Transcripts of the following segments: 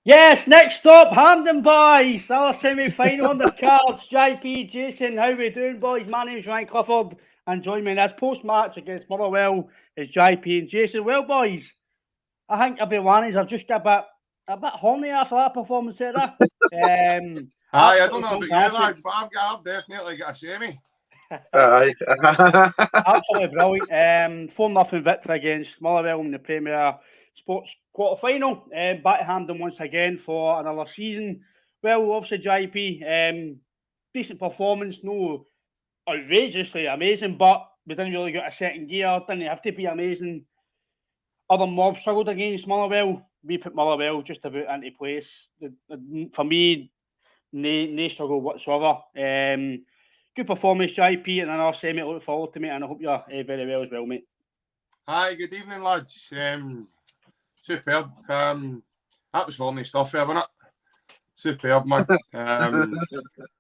Yes, next stop, Hampden boys. Our semi-final on the cards. JP, Jason, how we doing, boys? My name's Ryan Clifford, and join me in this post-match against Motherwell is JP and Jason. Well, boys, I think everyone is. I've just got a bit horny after that performance there. I don't know about you lads, but I've definitely got a semi. Aye. Absolutely brilliant. 4-0 victory against Motherwell in the Premier Sports quarter-final. Back to Hampden once again for another season. Well, obviously, JP, decent performance, no outrageously amazing, but we didn't really get a second gear, didn't have to be amazing. Other mobs struggled against Motherwell. We put Motherwell just about into place. For me, no struggle whatsoever. Good performance, JP, and another semi. Look forward to, mate, and I hope you're very well as well, mate. Hi, good evening, lads. Superb. That was funny stuff there, wasn't it? Superb, man.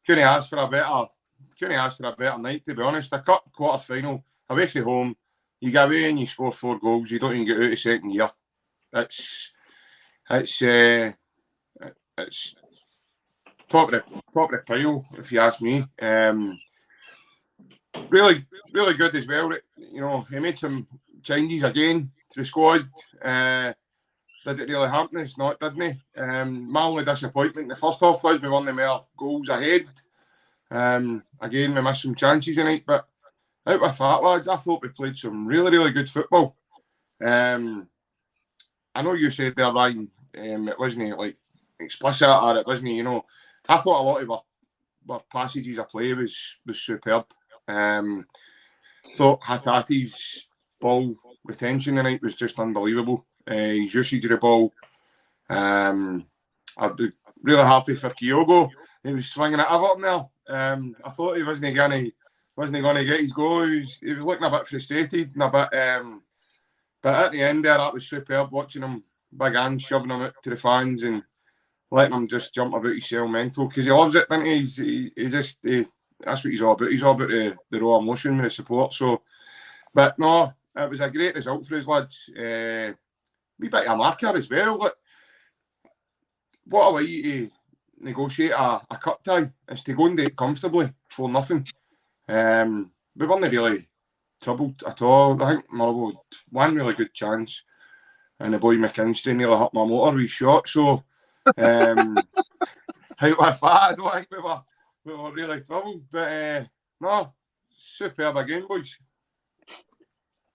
Couldn't ask for a better night, to be honest. A cup quarter final, away from home. You get away and you score 4 goals. You don't even get out of second year. It's top of the pile, if you ask me. Really good as well. You know, he made some changes again to the squad. Did it really happen? It's not, didn't he? My only disappointment in the first half was we won the more goals ahead. Again, we missed some chances tonight, but out with that, lads, I thought we played some really good football. I know you said there, Ryan, it wasn't like explicit or it wasn't, you know. I thought a lot of our passages of play was superb. Thought Hatate's ball retention tonight was just unbelievable. His usage of the ball. I'd be really happy for Kyogo. He was swinging at Everton there. I thought he wasn't going to get his goal. He was looking a bit frustrated and a bit. But at the end there, that was superb. Watching him, big hands shoving him out to the fans and letting him just jump about his cell mental because he loves it, doesn't he? That's what he's all about. He's all about the raw emotion with the support. So, but no, it was a great result for us, lads. We bit of a marker as well. Look, what a way to negotiate a cup tie is to go and do it comfortably for nothing. We weren't really troubled at all. I think Motherwell had one really good chance, and the boy McKinstry nearly hit my motor with his shot. So, out with that, I don't think we were really troubled. But no, superb again, boys.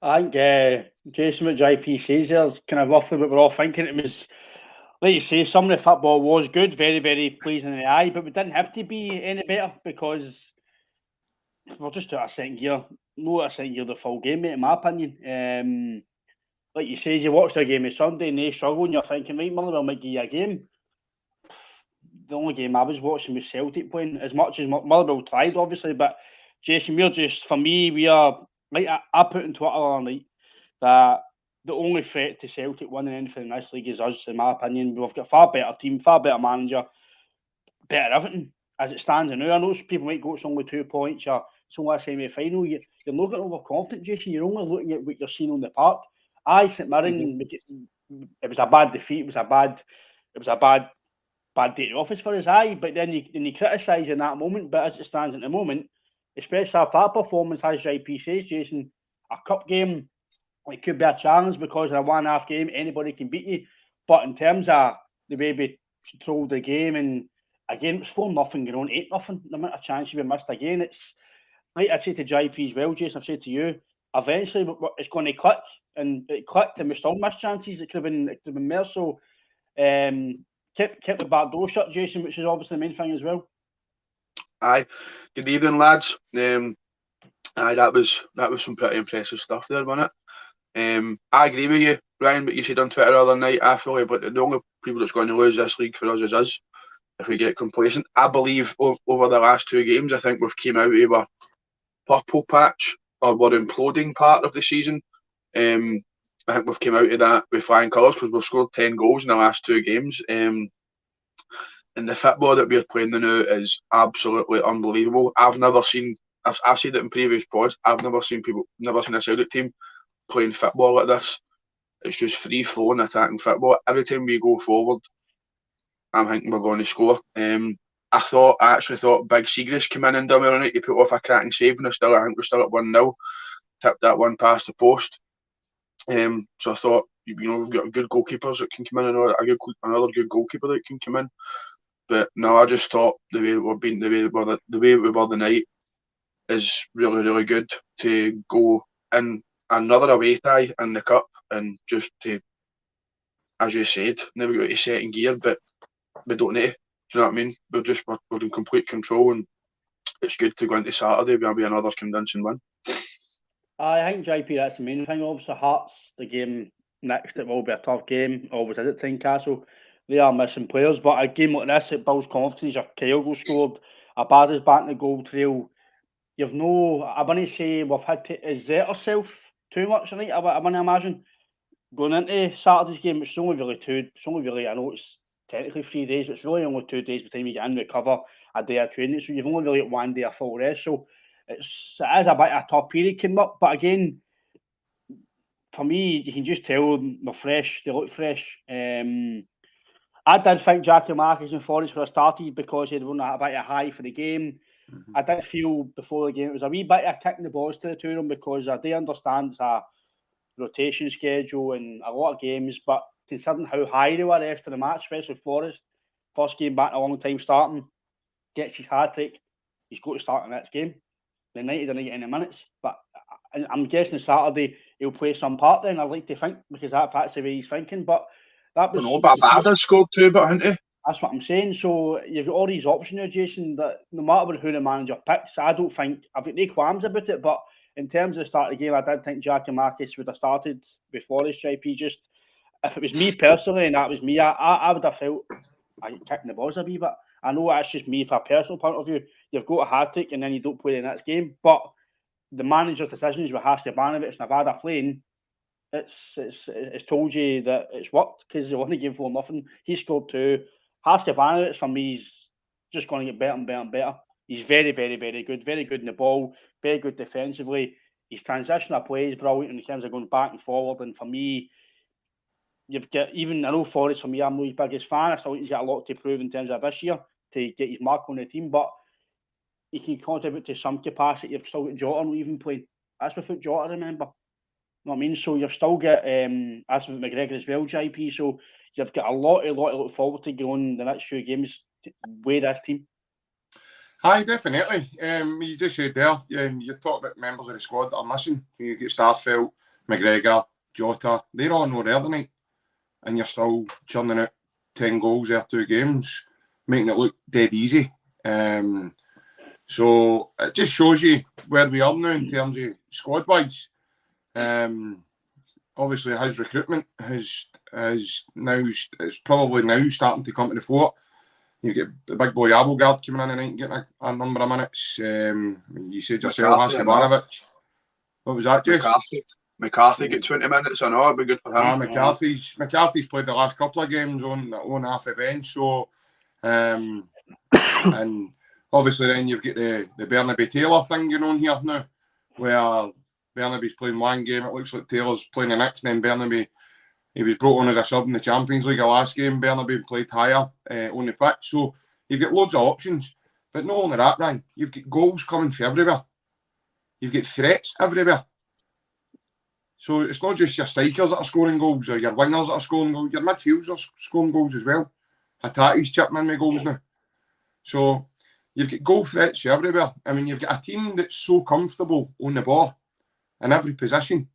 I think Jason, what JP says there is kind of roughly what we're all thinking. It was, like you say, some of the football was good, very pleasing in the eye, but we didn't have to be any better because we're just out of second gear. No out of second gear the full game, mate, in my opinion. Like you say, you watch the game on Sunday and they struggle and you're thinking, right, Motherwell might give you a game. The only game I was watching was Celtic playing, as much as Motherwell tried, obviously, but Jason, we are, like I put on Twitter all night, that the only threat to Celtic winning anything in this league is us, in my opinion. We've got a far better team, far better manager, better everything as it stands now. I know people might go, it's only 2 points, it's only a semi-final. You're not getting overconfident, Jason. You're only looking at what you're seeing on the park. St Mirren, it was a bad defeat. It was a bad day at the office for us, but then you criticise in that moment. But as it stands at the moment, especially after that performance, as JP says, Jason, a cup game, it could be a challenge because in a 1.5 game, anybody can beat you. But in terms of the way we controlled the game, and again, it was 4-0 going on, 8-0. The amount of chances we missed again, it's like I say to JP as well, Jason, I've said to you, eventually it's going to click, and it clicked, and we still missed chances. It could have been more. So, kept the back door shut, Jason, which is obviously the main thing as well. Aye, good evening, lads. Aye, that was some pretty impressive stuff there, wasn't it? I agree with you, Ryan, what you said on Twitter the other night. I feel like the only people that's going to lose this league for us is us if we get complacent. I believe over the last 2 games, I think we've came out of a purple patch, or we're imploding part of the season. I think we've came out of that with flying colours because we've scored 10 goals in the last 2 games. And the football that we're playing now is absolutely unbelievable. I've said it in previous pods, I've never seen a Celtic team playing football like this. It's just free-flowing attacking football. Every time we go forward, I'm thinking we're going to score. I actually thought Big Seagrass came in and done well on it. He put off a cracking save, and I think we're still at 1-0. Tipped that one past the post. So I thought, we've got good goalkeepers that can come in, and another good goalkeeper that can come in. But no, I just thought the way we were the night is really, really good to go in another away tie in the cup, and just to, as you said, never got to set in gear, but we don't need to. Do you know what I mean? We're in complete control, and it's good to go into Saturday with another convincing win. I think, JP, that's the main thing. Obviously, Hearts, the game next, it will be a tough game. Always is at Tynecastle. They are missing players, but a game like this, it builds confidence. Your Kyogo scored, Abada's back in the goal trail. You've no, I wouldn't say we've had to exert ourselves too much tonight. I wouldn't imagine going into Saturday's game. It's only really, I know it's technically 3 days, but it's really only 2 days by the time you get in, recover, a day of training. So you've only really got 1 day of full rest. So it is a bit of a tough period coming up. But again, for me, you can just tell they're fresh. They look fresh. I did think Jackie Marcus and Forrest could have started because he'd won a bit of high for the game. I did feel before the game it was a wee bit of kicking the balls to the two of them, because I do understand it's a rotation schedule and a lot of games, but considering how high they were after the match, especially Forrest, first game back in a long time starting, gets his hat-trick, he's got to start the next game. The night he didn't get any minutes, but I'm guessing Saturday he'll play some part then, I'd like to think, because that's the way he's thinking. But that was... but Abada scored too, but hadn't he? That's what I'm saying. So you've got all these options there, Jason, that no matter who the manager picks, I don't think, I've got no qualms about it, but in terms of the start of the game, I did think Jackie Marcus would have started before this, JP. Just, if it was me personally, and that was me, I would have felt I get kicking the balls a wee bit. I know that's just me from a personal point of view. You've got a hat-trick and then you don't play the next game, but the manager's decisions with Haskabanovic and Abada playing, it's told you that it's worked, because they won the game 4-0. He scored 2. Haskabanovic, for me, is just going to get better and better and better. He's very, very, very good. Very good in the ball. Very good defensively. His transitional play is brilliant in terms of going back and forward. And for me, you've got, even, I know Forrest, for me, I'm not his biggest fan. I still think he's got a lot to prove in terms of this year to get his mark on the team. But he can contribute to some capacity. You've still got Jota not even playing. That's without Jota, remember. You know what I mean? So you've still got that's with McGregor as well, JP. So you've got a lot to look forward to going the next few games with this team. Aye, definitely. You just said there, you talk about members of the squad that are missing. You get Starfelt, McGregor, Jota. They're all not there tonight, and you're still churning out 10 goals there 2 games, making it look dead easy. So it just shows you where we are now in terms of squad-wise. Obviously, his recruitment has now, it's probably now starting to come to the fore. You get the big boy Abelgard coming in and getting a number of minutes. You said yourself, Haskabanovic. What was that, Jess? McCarthy get 20 minutes. I know it'd be good for him. McCarthy's played the last couple of games on half a bench. So, and obviously then you've got the Bernabe Taylor thing going on here now, where Bernabe's playing one game. It looks like Taylor's playing the next. And then Bernabe, he was brought on as a sub in the Champions League last game. Bernabe played higher on the pitch. So you've got loads of options. But not only that, Ryan, you've got goals coming from everywhere. You've got threats everywhere. So it's not just your strikers that are scoring goals or your wingers that are scoring goals. Your midfielders are scoring goals as well. Hatate's chipping in with goals now. So you've got goal threats everywhere. I mean, you've got a team that's so comfortable on the ball in every position.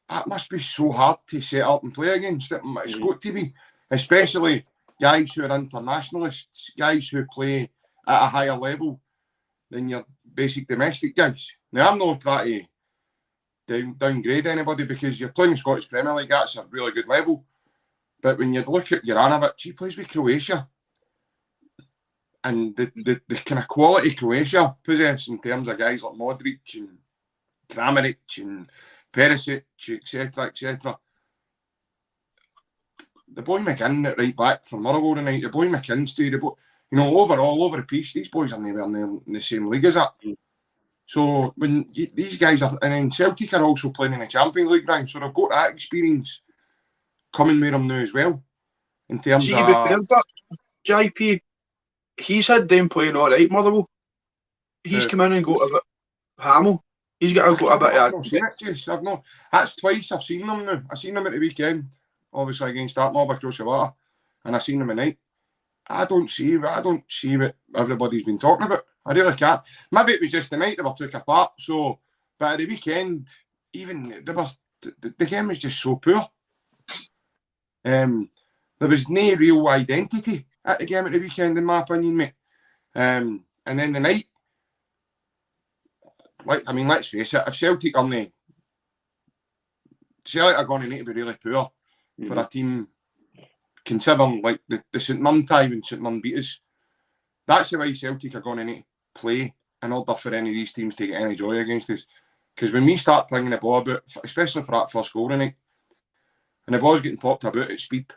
That must be so hard to set up and play against. It's got to be, especially guys who are internationalists, guys who play at a higher level than your basic domestic guys. Now, I'm not trying to downgrade anybody, because you're playing the Scottish Premier League, that's a really good level. But when you look at Juranovic, he plays with Croatia. And the kind of quality Croatia possess in terms of guys like Modric and Kramaric and Perisic, etc., etc. The boy McKinn at right back for Motherwell tonight, the boy McKinstry, overall over the piece, these boys are never in the same league as that. So when these guys are, and then Celtic are also playing in the Champions League, Ryan, so they've got that experience coming with them now as well. in terms See, to be fair, of. but JP, he's had them playing all right, Motherwell. He's come in and got a bit Hamill. He's got a bit I've not seen it, Jace. I've not. That's twice I've seen them now. I seen them at the weekend, obviously against that mob across the water, and I seen them at night. I don't see what everybody's been talking about. I really can't. Maybe it was just the night they were took apart. So, but at the weekend, even the game was just so poor. There was no real identity at the game at the weekend, in my opinion, mate. And then the night, let's face it, if Celtic are going to need to be really poor for a team, considering like the St Mirren tie when St Mirren beat us. That's the way Celtic are going to need to play in order for any of these teams to get any joy against us. Because when we start playing the ball about, especially for that first goal tonight, and the ball's getting popped about at speed,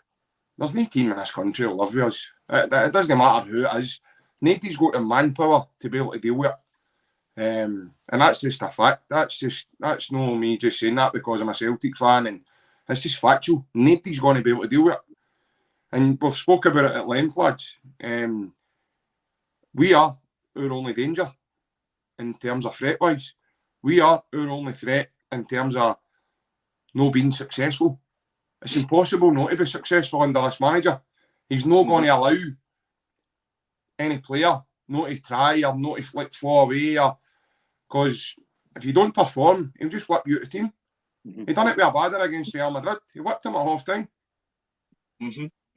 there's no team in this country who'll live with us. It doesn't matter who it is. Nobody's got the manpower to be able to deal with it. And that's just a fact. That's no me just saying that because I'm a Celtic fan, and it's just factual. Nobody's going to be able to deal with it. And we've spoke about it at length, lads. We are our only danger in terms of threat-wise. We are our only threat in terms of no being successful. It's impossible not to be successful under this manager. He's not going to allow any player not to try or not to fall away, because if you don't perform, he'll just whip you out of the team. He done it with Abada against Real Madrid. He whipped him at half-time.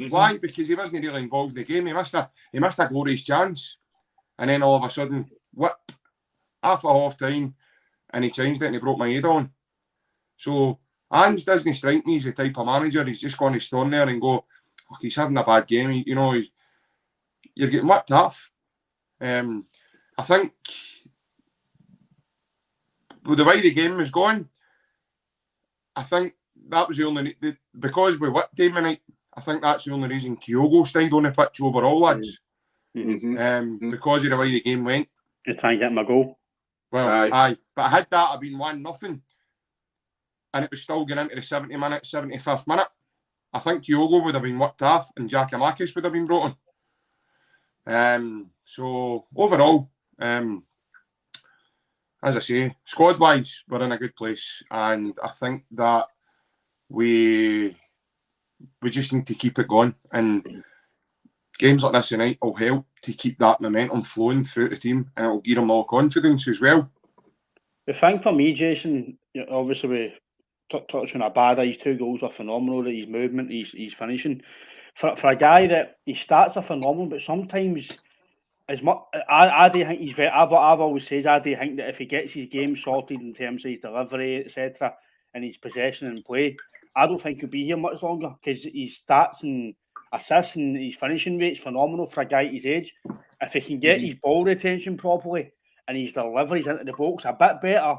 Why? Because he wasn't really involved in the game. He missed a glorious chance, and then all of a sudden, whip, half a half-time, and he changed it and he broke my head on. So Ange doesn't strike me as the type of manager. He's just going to stand there and go, oh, he's having a bad game. You're getting whipped off. I think with the way the game was going, I think that was the only, because we whipped him tonight, I think that's the only reason Kyogo stayed on the pitch overall, lads. Because of the way the game went. You try and get him a goal. Well, aye. But had that have been 1-0, and it was still going into the 75th minute, I think Kyogo would have been whipped off and Giacomakis would have been brought on. So overall, as I say, squad-wise, we're in a good place, and I think that we just need to keep it going, and games like this tonight will help to keep that momentum flowing through the team, and it'll give them more confidence as well. The thing for me, Jason, obviously we touched on Abada, his 2 goals are phenomenal, his movement, his finishing. For a guy that his stats are phenomenal, but sometimes as much, I do think he's very. I've always said I do think that if he gets his game sorted in terms of his delivery, etc., and his possession and play, I don't think he'll be here much longer, because his stats and assists and his finishing rate's phenomenal for a guy at his age. If he can get his ball retention properly and his deliveries into the box a bit better,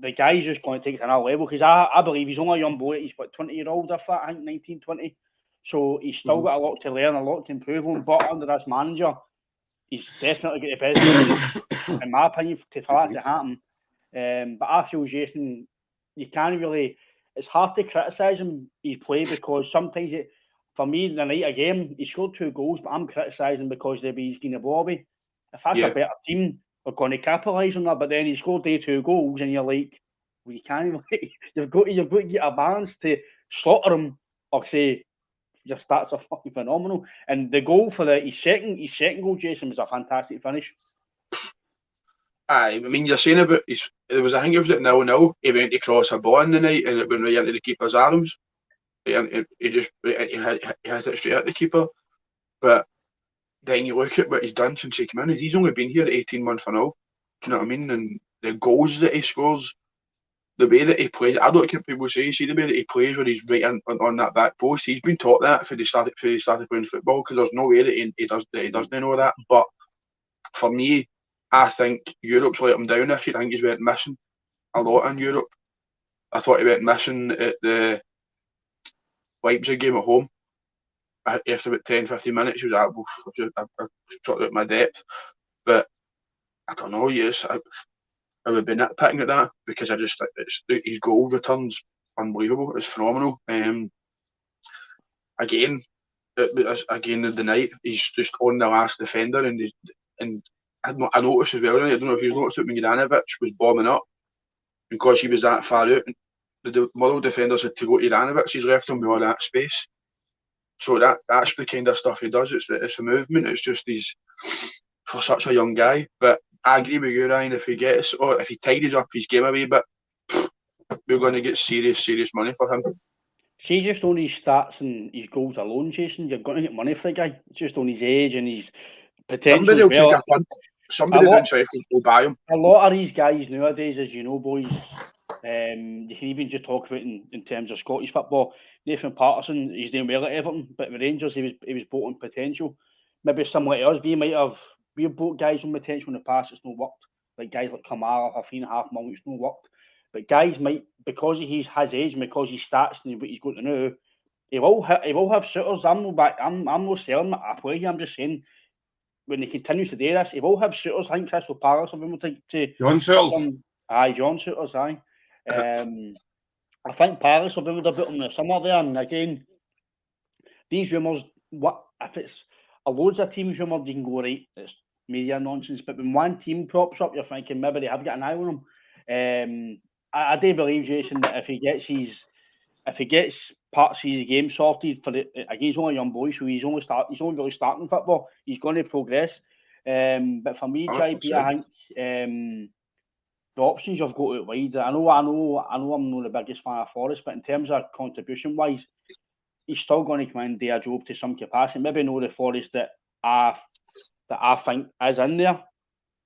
the guy's just going to take it to another level, because I believe he's only a young boy. He's 20-year-old, I think 19, 20. So he's still got a lot to learn, a lot to improve on. But under this manager, he's definitely got the best, in my opinion, for that to happen. But I feel, Jason, you can't really. It's hard to criticise him, his play, because sometimes, for me, the night of game, he scored 2 goals, but I'm criticising because he's getting the ball away. If that's a better team, we're going to capitalise on that. But then he scored 2 goals, and you're like, well, you can't. You've got to get a balance to slaughter him, or say your stats are fucking phenomenal. And the goal for his second goal, Jason, was a fantastic finish. I mean, you're saying about I think it was at 0-0. He went to cross a ball in the night, and it went right into the keeper's arms. He hit it straight at the keeper. But then you look at what he's done since he came in. He's only been here 18 months for now. Do you know what I mean? And the goals that he scores, the way that he plays, I don't care what people say. See the way that he plays when he's right on that back post. He's been taught that for he started playing football, because there's no way that he doesn't know that. But for me, I think Europe's let him down this year. I think he's went missing a lot in Europe. I thought he went missing at the Leipzig game at home. After about 10-15 minutes, he was like, I've sorted out my depth. But I don't know, yes, I would be nitpicking at that, because I just think his goal return's unbelievable. It's phenomenal. Again, again the night, he's just on the last defender, and I noticed as well. I don't know if you've noticed it when Juranovic was bombing up because he was that far out. And the Motherwell defenders had to go to Juranovic. He's left him with all that space. So that's the kind of stuff he does. It's the movement. It's just he's for such a young guy. But I agree with you, Ryan. If he tidies up his game a wee bit, we're going to get serious money for him. See, just on his stats and his goals alone, Jason, you're going to get money for the guy. Just on his age and his potential. Somebody will buy him. A lot of these guys nowadays, as you know, boys, you can even just talk about in terms of Scottish football. Nathan Patterson, he's doing well at Everton, but with Rangers, he was bought on potential. Maybe similar to us, we've bought guys on potential in the past, it's not worked. Like guys like Kamara, for $3.5 million, it's not worked. But guys might, because of his age and because he stats and what he's going to know, he will have suitors. I'm not selling a play here. I'm just saying, when he continues to do this, he will have suitors. I think Crystal Palace have been able to John Suitors. John Suitors, aye. I think Palace will be able to put him in the summer there. And again, these rumours, what if it's a loads of teams rumoured, you can go right, it's media nonsense. But when one team props up, you're thinking maybe they have got an eye on him. I do believe, Jason, that if he gets parts of his game sorted again, he's only a young boy, so he's only really starting football. He's going to progress. But for me, JP, I think the options you've got out wide. I know I'm not the biggest fan of Forest, but in terms of contribution wise, he's still going to come in and do a job to some capacity. Maybe not the Forest that I think is in there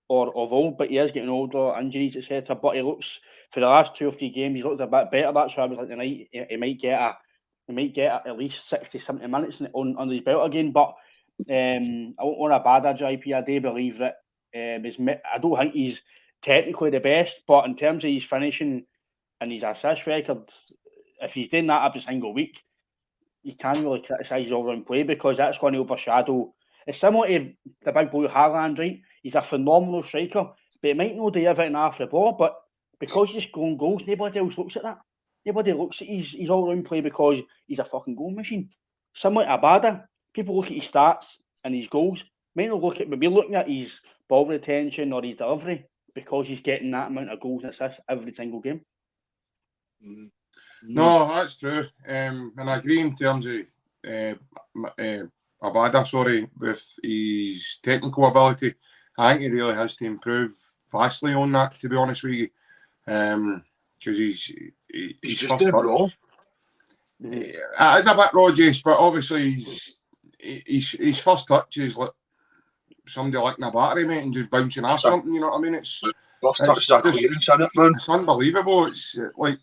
or of old, but he is getting older, injuries, etc. But he looks, for the last 2 or 3 games, he's looked a bit better. That's why I was like tonight, he might get at least 60-70 minutes on his belt again. But on Abada, JP, I do believe that I don't think he's technically the best, but in terms of his finishing and his assist record, if he's doing that every single week, you can't really criticise his all-round play because that's going to overshadow. It's similar to the big boy Haaland, right? He's a phenomenal striker, but he might not do everything after the ball, but because he's scoring goals, nobody else looks at that. Nobody looks at his all-round play because he's a fucking goal machine. Similar to Abada, people look at his stats and his goals, might not look at, maybe looking at his ball retention or his delivery because he's getting that amount of goals and assists every single game. No, that's true. And I agree in terms of Abada, with his technical ability. I think he really has to improve vastly on that, to be honest with you. Because he's first touch. It is a bit raw, Jace, but obviously his first touch is like somebody like a battery, mate, and just bouncing off something, you know what I mean? It's unbelievable. It's like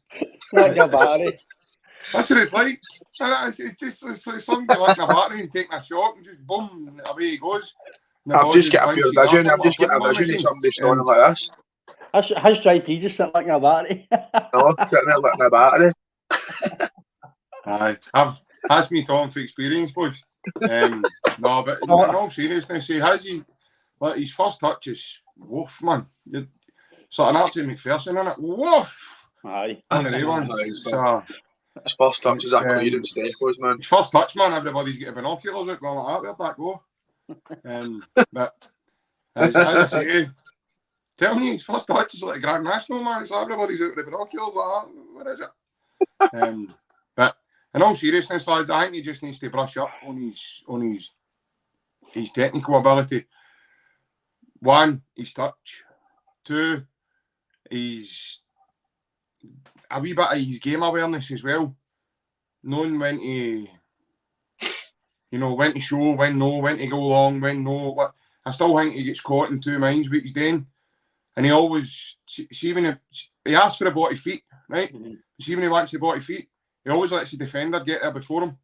a battery. That's what it's like. It's like somebody like a battery and taking a shot and just boom, away he goes. I've just got a pure vision. I'm just getting a vision of somebody standing like this. Has JP just sitting like a battery? No, sitting there like a battery. Aye, has me talking for experience, boys. No, but in all seriousness, his first touch is woof, man. Sort of Archie McPherson in it. Woof. Aye. One of the ones. So, his first touch is a clearance, man. His first touch, man. Everybody's got binoculars out going like that. Where'd that go? But as I say, tell me, his first touch is like a Grand National, man. It's like everybody's out with the binoculars like that. What is it? But in all seriousness, lads, I think he just needs to brush up on his technical ability. 1, his touch. 2, his a wee bit of his game awareness as well. Knowing when to, when to show, when to go long, when no. I still think he gets caught in 2 minds what he's doing. And he always, see when he asks for the body feet, right? Mm-hmm. See when he wants the body feet, he always lets the defender get there before him.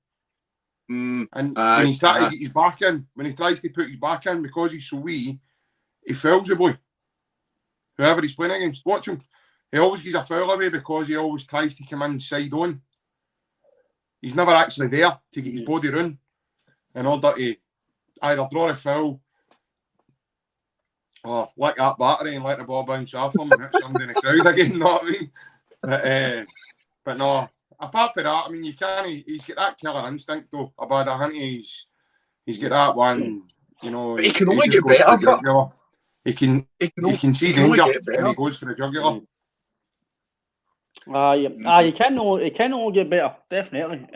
And when he's trying to get his back in, when he tries to put his back in, because he's so wee, he fouls the boy. Whoever he's playing against, watch him. He always gives a foul away because he always tries to come in side on. He's never actually there to get his body run in order to either draw a foul or lick that battery and let the ball bounce off him and hit somebody in the crowd again, you know what I mean? But no, apart from that, I mean, you can't. He's got that killer instinct, though. Abada, hasn't he? He's got that one. You know, But he can he only just get goes better. for the jugular. He can see he can only danger, get better. and he goes for the jugular. You can only get better, definitely.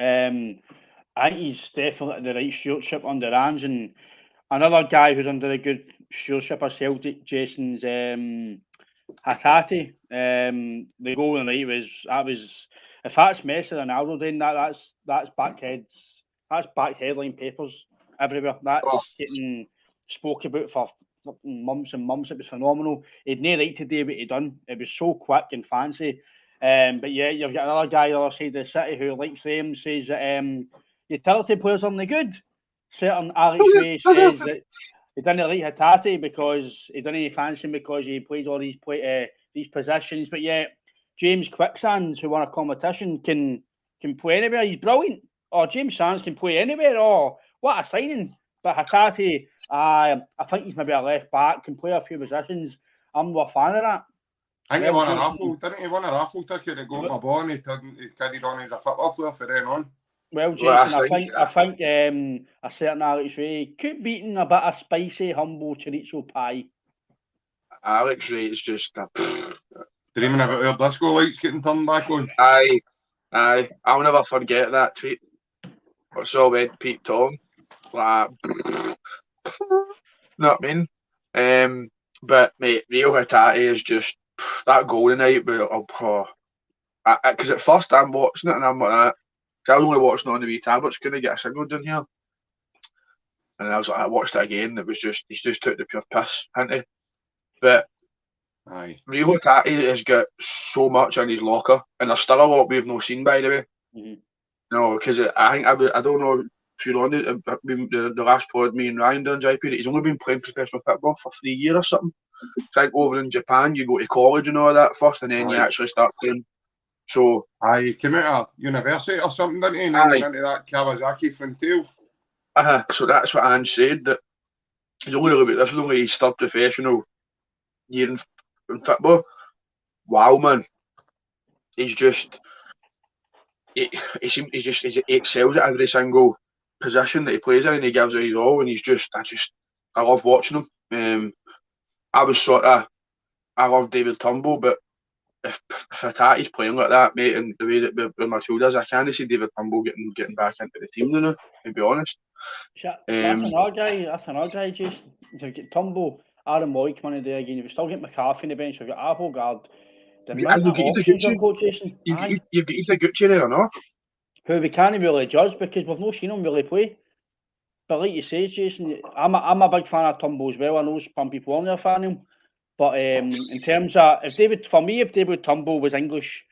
I think he's definitely the right stewardship under Ange, and another guy who's under a good stewardship of Celtic, Jason's Hatate. The goal in the night was if that's Messi and Ronaldo doing that, that's back headline papers everywhere. That's getting spoke about for months and months. It was phenomenal. He'd no right to do what he done. It was so quick and fancy. But yeah, you've got another guy on the other side of the city who likes them, says that utility players aren't good. Certain Alex Ray says that he didn't like Hatate because he didn't fancy him because he plays all these positions. But yeah, James Quicksands, who won a competition, can play anywhere. He's brilliant. Or James Sands can play anywhere. Oh, what a signing! But Hatate, I think he's maybe a left back, can play a few positions. I'm not a fan of that. I think he won a raffle, didn't he? Won a raffle ticket to go to my ball, and he carried on as a football player for then on. Well, Jason, I think a certain Alex Ray could beaten a bit of spicy, humble chorizo pie. Alex Ray is just dreaming about our disco lights getting turned back on. Aye. I'll never forget that tweet. I saw Ed Pete Tom. Like, know what I mean? But mate, Rio Hatate is just that goal tonight. Because at first I'm watching it and I'm like that. I was only watching it on the wee tablets, couldn't get a signal down here. And I watched it again. It was he's just took the pure piss, hadn't he? But Rio Hatate has got so much in his locker, and there's still a lot we've not seen, by the way. Mm-hmm. No, because I think I don't know if you're on the last pod me and Ryan done, JP. He's only been playing professional football for 3 years or something. It's like over in Japan, you go to college and all that first, and then you actually start playing. So he came out of university or something, didn't he? And then went into that Kawasaki Frontier. So that's what Ange said, that he's only this is only his third professional year in football. Wow, man. He's just he excels at every single position that he plays in, and he gives it his all, and I love watching him. I love David Turnbull, but if Hatate's playing like that, mate, and the way that with Matilda's, I can't see David Turnbull getting back into the team now, to be honest. That's another guy, Jason. To get Turnbull, Aaron Moy coming in there again. You've still got McCarthy in the bench, you've got Applegard. You've got Gucci there or not? Who we can't really judge because we've not seen him really play. But like you say, Jason, I'm a big fan of Turnbull as well. I know some people aren't a fan of him. But in terms of if David Turnbull was English,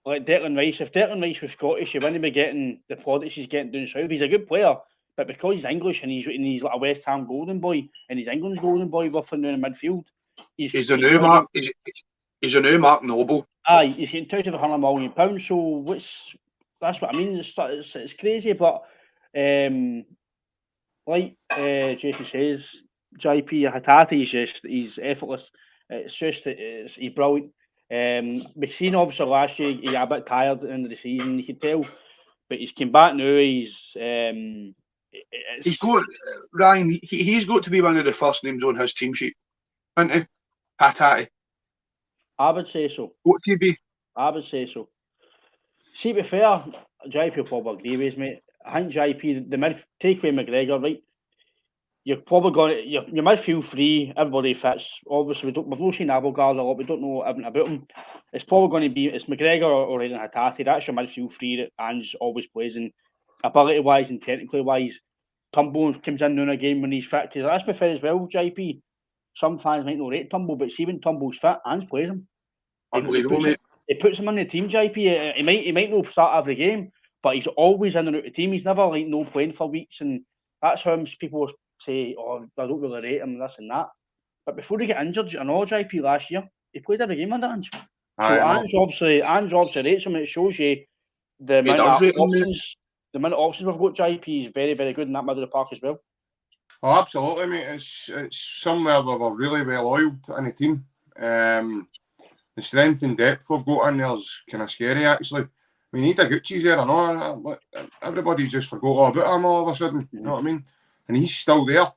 like Declan Rice, if Declan Rice was Scottish, he wouldn't be getting the plaudits he's getting down south. He's a good player, but because he's English and he's like a West Ham golden boy and he's England's golden boy roughing down the midfield, he's the new Mark. He's a new Mark Noble. Aye, he's getting touted for £100 million. So that's what I mean. It's crazy, but like Jason says, JP Hatate, he's effortless. He's brilliant. We've seen obviously last year he got a bit tired at the end of the season, you could tell, but he's come back now. He's got Ryan. He's got to be one of the first names on his team sheet, isn't he? Hatate. I would say so. What do you be? I would say so. See, to be fair, JP will probably agree with me. I think JP, take away McGregor, right? You're probably going to, your midfield free, everybody fits. Obviously, we've not seen Applegard a lot, we don't know everything about him. It's probably going to be, it's McGregor or Aidan Hatate. That's your midfield free that Ange always plays in. Ability-wise and technically-wise, Turnbull comes in during a game when he's fit. Because that's be fair as well, JP. Some fans might not rate Turnbull, but see when Turnbull's fit, Ange plays him. Unbelievable, mate. He puts him in the team, JP. He might not start every game, but he's always in and out of the team. He's never like no playing for weeks, and that's how people say, "Oh, I don't really rate him, this and that." But before he got injured, I know JP last year, he played every game under Ange. So Ange obviously rates him. It shows you the amount of options. The amount of options we've got. JP is very, very good in that middle of the park as well. Oh, absolutely, mate. It's somewhere where we're really well oiled in the team. The strength and depth we've got in there is kind of scary, actually. we need a Gucci's there. I know everybody's just forgot all about him all of a sudden. You know what I mean? And he's still there.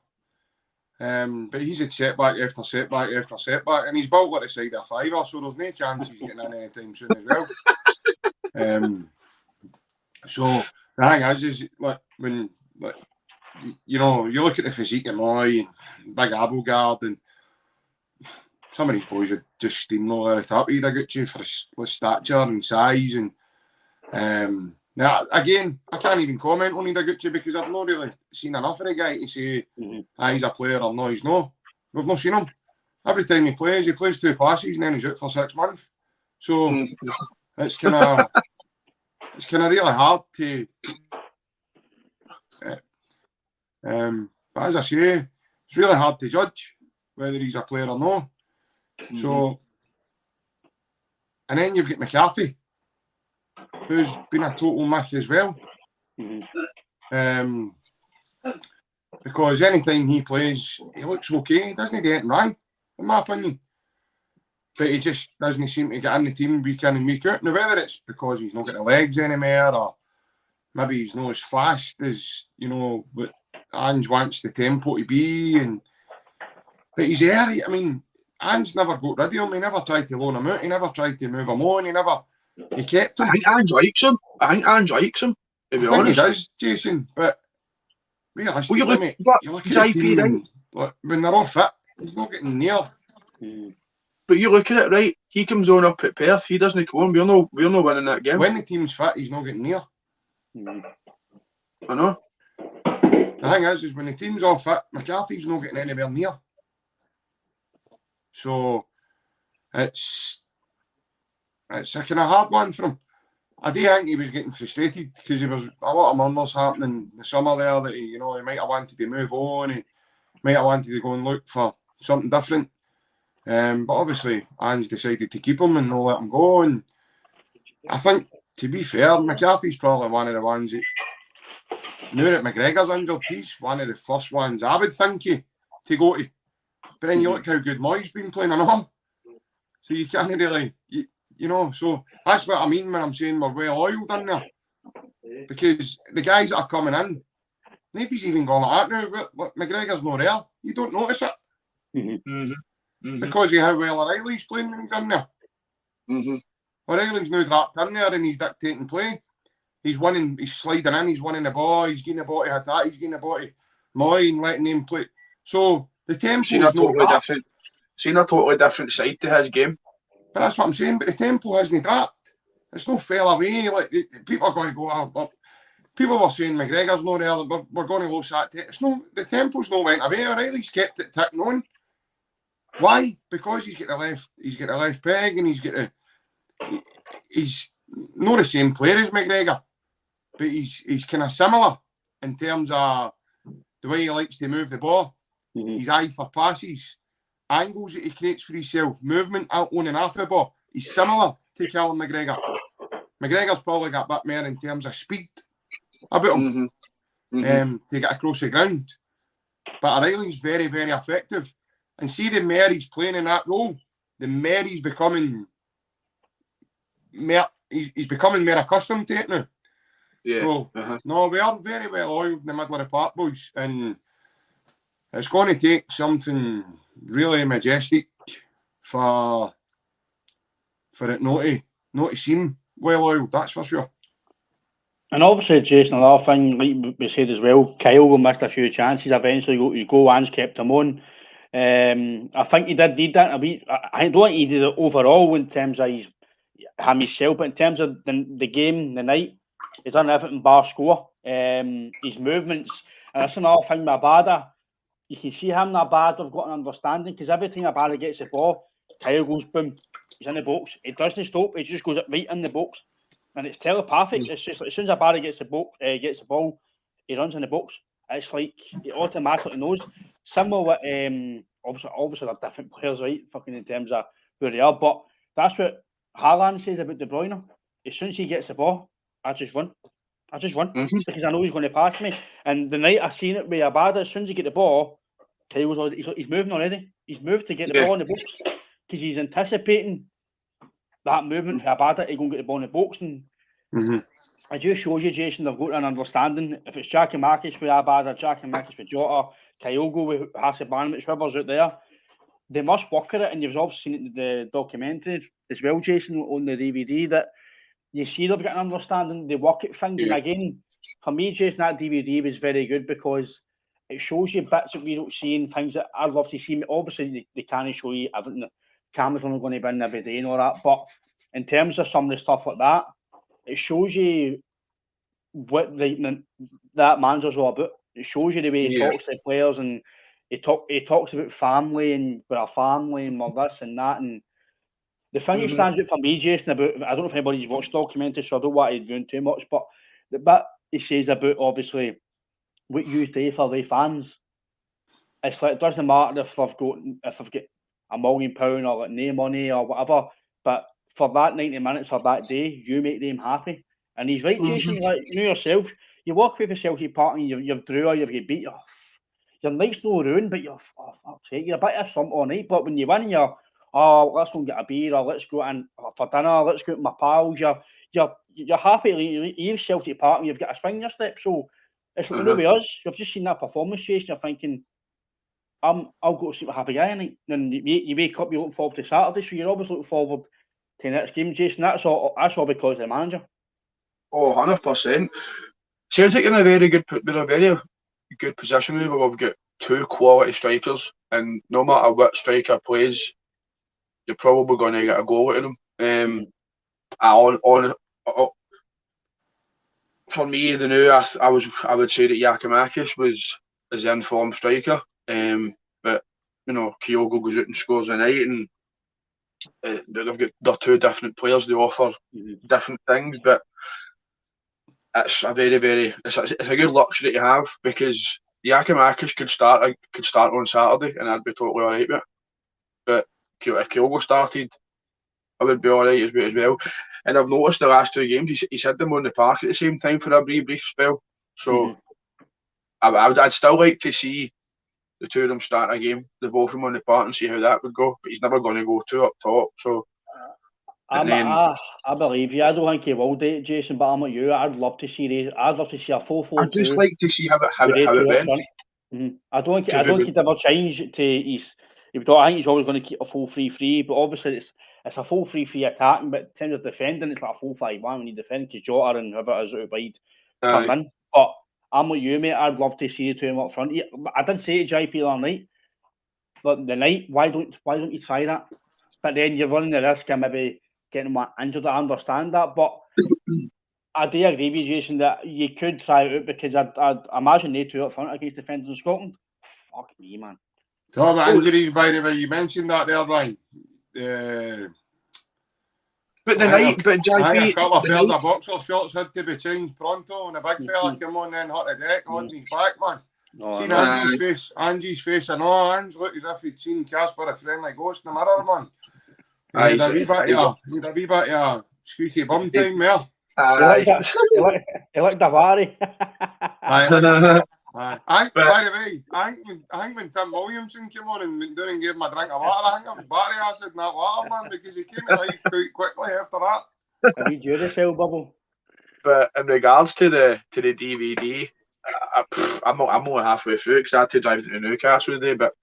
But he's had setback after setback after setback, and he's built like the side of a fiver, so there's no chance he's getting in anytime soon as well. So the thing is like when you know, you look at the physique of Moy and Big Abelgard, and some of these boys would just steamroll at the top of Gucci for his stature and size. And now again, I can't even comment on Gucci because I've not really seen enough of the guy to say he's a player or no, he's no. We've not seen him. Every time he plays 2 passes and then he's out for 6 months. So it's kind of really hard to. But as I say, it's really hard to judge whether he's a player or no. So, and then you've got McCarthy, who's been a total myth as well. Because anytime he plays, he looks okay. He doesn't do anything wrong, in my opinion. But he just doesn't seem to get in the team week in and week out. Now, whether it's because he's not got the legs anymore, or maybe he's not as fast as, you know, what Ange wants the tempo to be. But he's there. I mean, Ange never got rid of him. He never tried to loan him out. He never tried to move him on. He kept him. I think Ange likes him. To be honest. He does, Jason. But realistically, mate, you look at the team and, when they're all fit, he's not getting near. But you look at it, right? He comes on up at Perth. He doesn't come on. We're not winning that game. When the team's fit, he's not getting near. I know. The thing is when the team's all fit, McCarthy's not getting anywhere near. So it's a kind of hard one for him. I do think he was getting frustrated because there was a lot of murmurs happening the summer there that he might have wanted to move on. He might have wanted to go and look for something different. But obviously, Ange decided to keep him and not let him go. And I think, to be fair, McCarthy's probably one of the ones that, now that McGregor's injured, he's one of the first ones I would think to go to. But then you look how good Moy's been playing and all. So you can't really, so that's what I mean when I'm saying we're well oiled in there. Because the guys that are coming in, nobody's even going like that now. But McGregor's not there. You don't notice it. Because of how well O'Reilly's playing when he's in there. O'Reilly's now dropped in there and he's dictating play. He's winning, he's sliding in, he's winning the ball, he's getting the ball to Hatate, he's getting the ball to Moy and letting him play. So the tempo is not different. Seen a totally different side to his game. But that's what I'm saying, but the tempo hasn't dropped. It's no fell away. Like people are going to go, people were saying McGregor's not there, we're going to lose that. It's no, the tempo's not went away. O'Reilly's kept it ticking on. Why? Because he's got the left peg and he's not the same player as McGregor, but he's kind of similar in terms of the way he likes to move the ball. His eye for passes, angles that he creates for himself, movement out on and off the ball. He's similar to Callum McGregor. McGregor's probably got a bit more in terms of speed about him to get across the ground. But O'Reilly's very, very effective. And see the more he's playing in that role, the more he's becoming he's becoming more accustomed to it now. Yeah. So, no, we are very well oiled in the middle of the park, boys. And it's going to take something really majestic for it not to seem well oiled, that's for sure. And obviously, Jason, another thing, like we said as well, Kyogo missed a few chances. Eventually, his goal Ange kept him on. I think he did need that a bit. I don't think he did it overall in terms of himself, but in terms of the game, the night, he's done everything bar score. His movements, and that's another thing with Abada. You can see him and Abada have got an understanding because every time Abada gets the ball, Kyle goes boom, he's in the box. It doesn't stop, it just goes right in the box. And it's telepathic. It's just like, as soon as Abada gets the ball, he runs in the box. It's like he automatically knows. Similar with obviously they're different players, right? Fucking in terms of who they are. But that's what Haaland says about De Bruyne. As soon as he gets the ball, I just won. Because I know he's going to pass me. And the night I seen it with Abada, as soon as he get the ball, he's moving already. He's moved to get the ball in the box because he's anticipating that movement for Abada to go and get the ball in the box. And It just shows you, Jason, they've got an understanding. If it's Jackie Marcus with Abada, Jackie Marcus with Jota, Kyogo with Hatate, whoever's out there, they must work at it. And you've also seen it in the documentary as well, Jason, on the DVD, that you see they've got an understanding. They work at things. And again, for me, Jason, that DVD was very good because it shows you bits that we don't see and things that I'd love to see. Obviously, they can't show you everything. The camera's only going to be in every day and all that. But in terms of some of the stuff like that, it shows you what that manager's all about. It shows you the way he talks to the players, and he talks about family and we're a family and we're this and that. And the thing that stands out for me, Jason, about, I don't know if anybody's watched the documentary, so I don't want to do too much, but the bit he says about obviously what you do for the fans, it's like it doesn't matter if they've got £1 million or like no money or whatever, but for that 90 minutes or that day, you make them happy. And he's right, Jason. Like, you know yourself, you walk away from Celtic Park and you've drew or you've beat your night's no ruined, but you're a bit of something all night. But when you win, you're let's go and get a beer, or let's go in for dinner, let's go with my pals. You're happy. You leave Celtic Park and you've got a swing in your step. So it's like with us. You've just seen that performance, Jason. You're thinking, I'll go to sleep a happy guy tonight. And you wake up, you look forward to Saturday, so you're always looking forward to the next game, Jason. That's all because of the manager. Oh, 100%. Celtic in a very good position now, where we've got two quality strikers, and no matter what striker plays, you're probably going to get a goal out of them. For me, the new I would say that Giakoumakis is the informed striker, but you know, Kyogo goes out and scores a night, and they're two different players. They offer different things, but it's a it's a good luxury to have, because Giakoumakis could start on Saturday and I'd be totally alright with it. But if Kyogo started, I would be alright as well. And I've noticed the last two games he's had them on the park at the same time for a brief spell. So I'd still like to see the two of them start a game, the both of them on the park, and see how that would go. But he's never going to go two up top. So I believe you. I don't think he will do it, Jason, but I'm like you. I'd love to see a 4-4-2. I'd just like to see how it went. I don't think he'd ever change to his. I think he's always going to keep a full 3-3, but obviously it's a full 3-3 attacking, but in terms of defending, it's like a 4-5-1 when you defend to Jota and whoever it is out wide come in. But I'm like you, mate. I'd love to see the two of them up front. I did say to JP the other night, but the night, why don't you try that? But then you're running the risk of maybe getting one injured. I understand that, but I do agree with you, Jason, that you could try it out, because I'd imagine they two up front against defenders in Scotland. Fuck me, man. Talk about injuries, by the way. You mentioned that there, Ryan. But a couple of pairs of boxer shorts had to be changed pronto, and a big fella came on then hit the deck on his back, man. Seen Angie's face, and Ange looked as if he'd seen Casper, a friendly ghost in the mirror, man. He had a wee bit of squeaky bum time there. He looked a vary. By the way, I think when Tim Williamson came on and went down and gave him a drink of water, I think it was battery acid in that water, man, because he came to life quite quickly after that. A wee Duracell bubble. But in regards to the DVD, I'm only halfway through because I had to drive to Newcastle today. But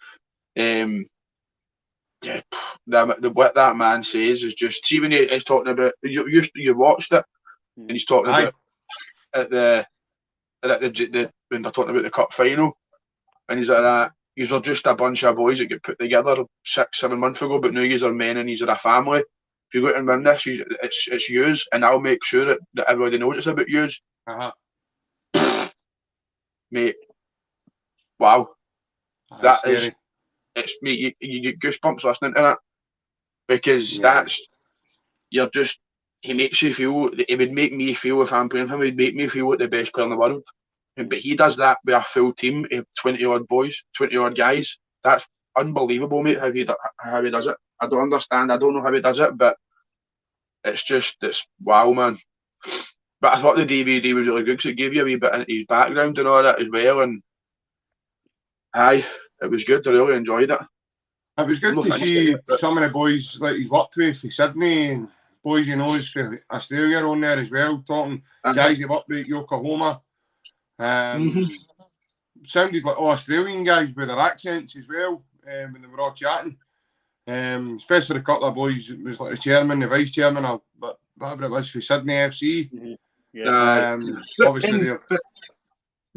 what that man says is just, see, when he's talking about, you watched it, and he's talking about when they're talking about the cup final, and he's like that. Yous are just a bunch of boys that get put together 6-7 months ago, but now yous are men and yous are a family. If you go out and win this, it's yous, and I'll make sure that everybody knows it's about yous. Mate, wow, that's scary. It's mate, you get goosebumps listening to that, because he makes you feel. It would make me feel, if I'm playing him, he'd make me feel like the best player in the world. But he does that with a full team of 20-odd boys, 20-odd guys. That's unbelievable, mate, how he does it. I don't understand. I don't know how he does it, but it's wow, man. But I thought the DVD was really good because it gave you a wee bit of his background and all that as well. And it was good. I really enjoyed it. It was good to see some of the boys like he's worked with for Sydney and boys he knows for Australia on there as well, talking guys who worked with Yokohama. Sounded like all Australian guys with their accents as well when they were all chatting. Especially a couple of boys, it was like the chairman, the vice chairman, or whatever it was for Sydney FC. Obviously,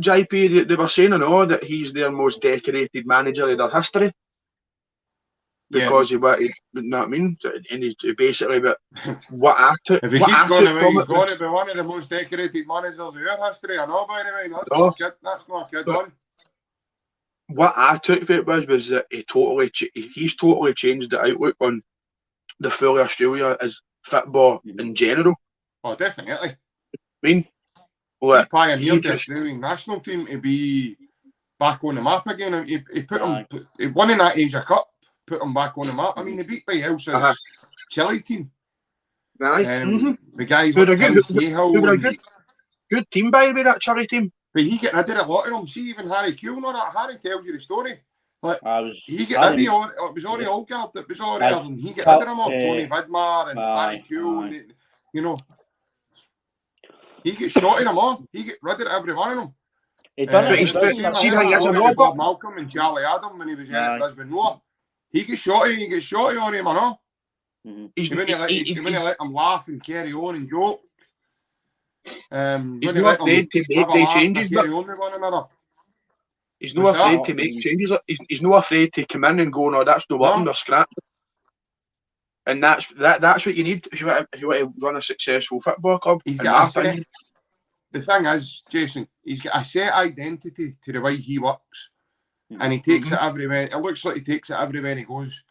JP, they were saying and all that he's their most decorated manager in their history. Because he went, you know what I mean? And he basically, but what I took. If he keeps going away, he's going to be one of the most decorated managers of our history. I know, by the way. That's not a kid one. What I took from it was that he's totally changed the outlook on the full Australia as football in general. Oh, definitely. I mean, he pioneered the Australian national team to be back on the map again. He put them. He won in that Asia Cup. Put them back on the map. I mean, they beat by Elsa's Chile team. The guys like Tim Cahill. Good team, by the way, that Chile team. But he get rid of a lot of them. See, even Harry Kuehl, no, that Harry tells you the story. Like he get rid of it was Ori Olgard that was all there, and he get rid of them all. Tony Vidmar and Harry Kuehl, you know. He gets shot in them all. He get rid of every one of them. He done it. Bob Malcolm and Charlie Adam when he was in at Brisbane Roar. He gets shot in on him, I know. He wouldn't let them laugh and carry on and joke. He's not afraid to make the changes. He's not afraid to make changes. He's not afraid to come in and go, no, that's no working, they're scrap. And that's what you need if you want to run a successful football club. He's got the thing is, Jason, he's got a set identity to the way he works. And he takes it everywhere. It looks like he takes it everywhere he goes.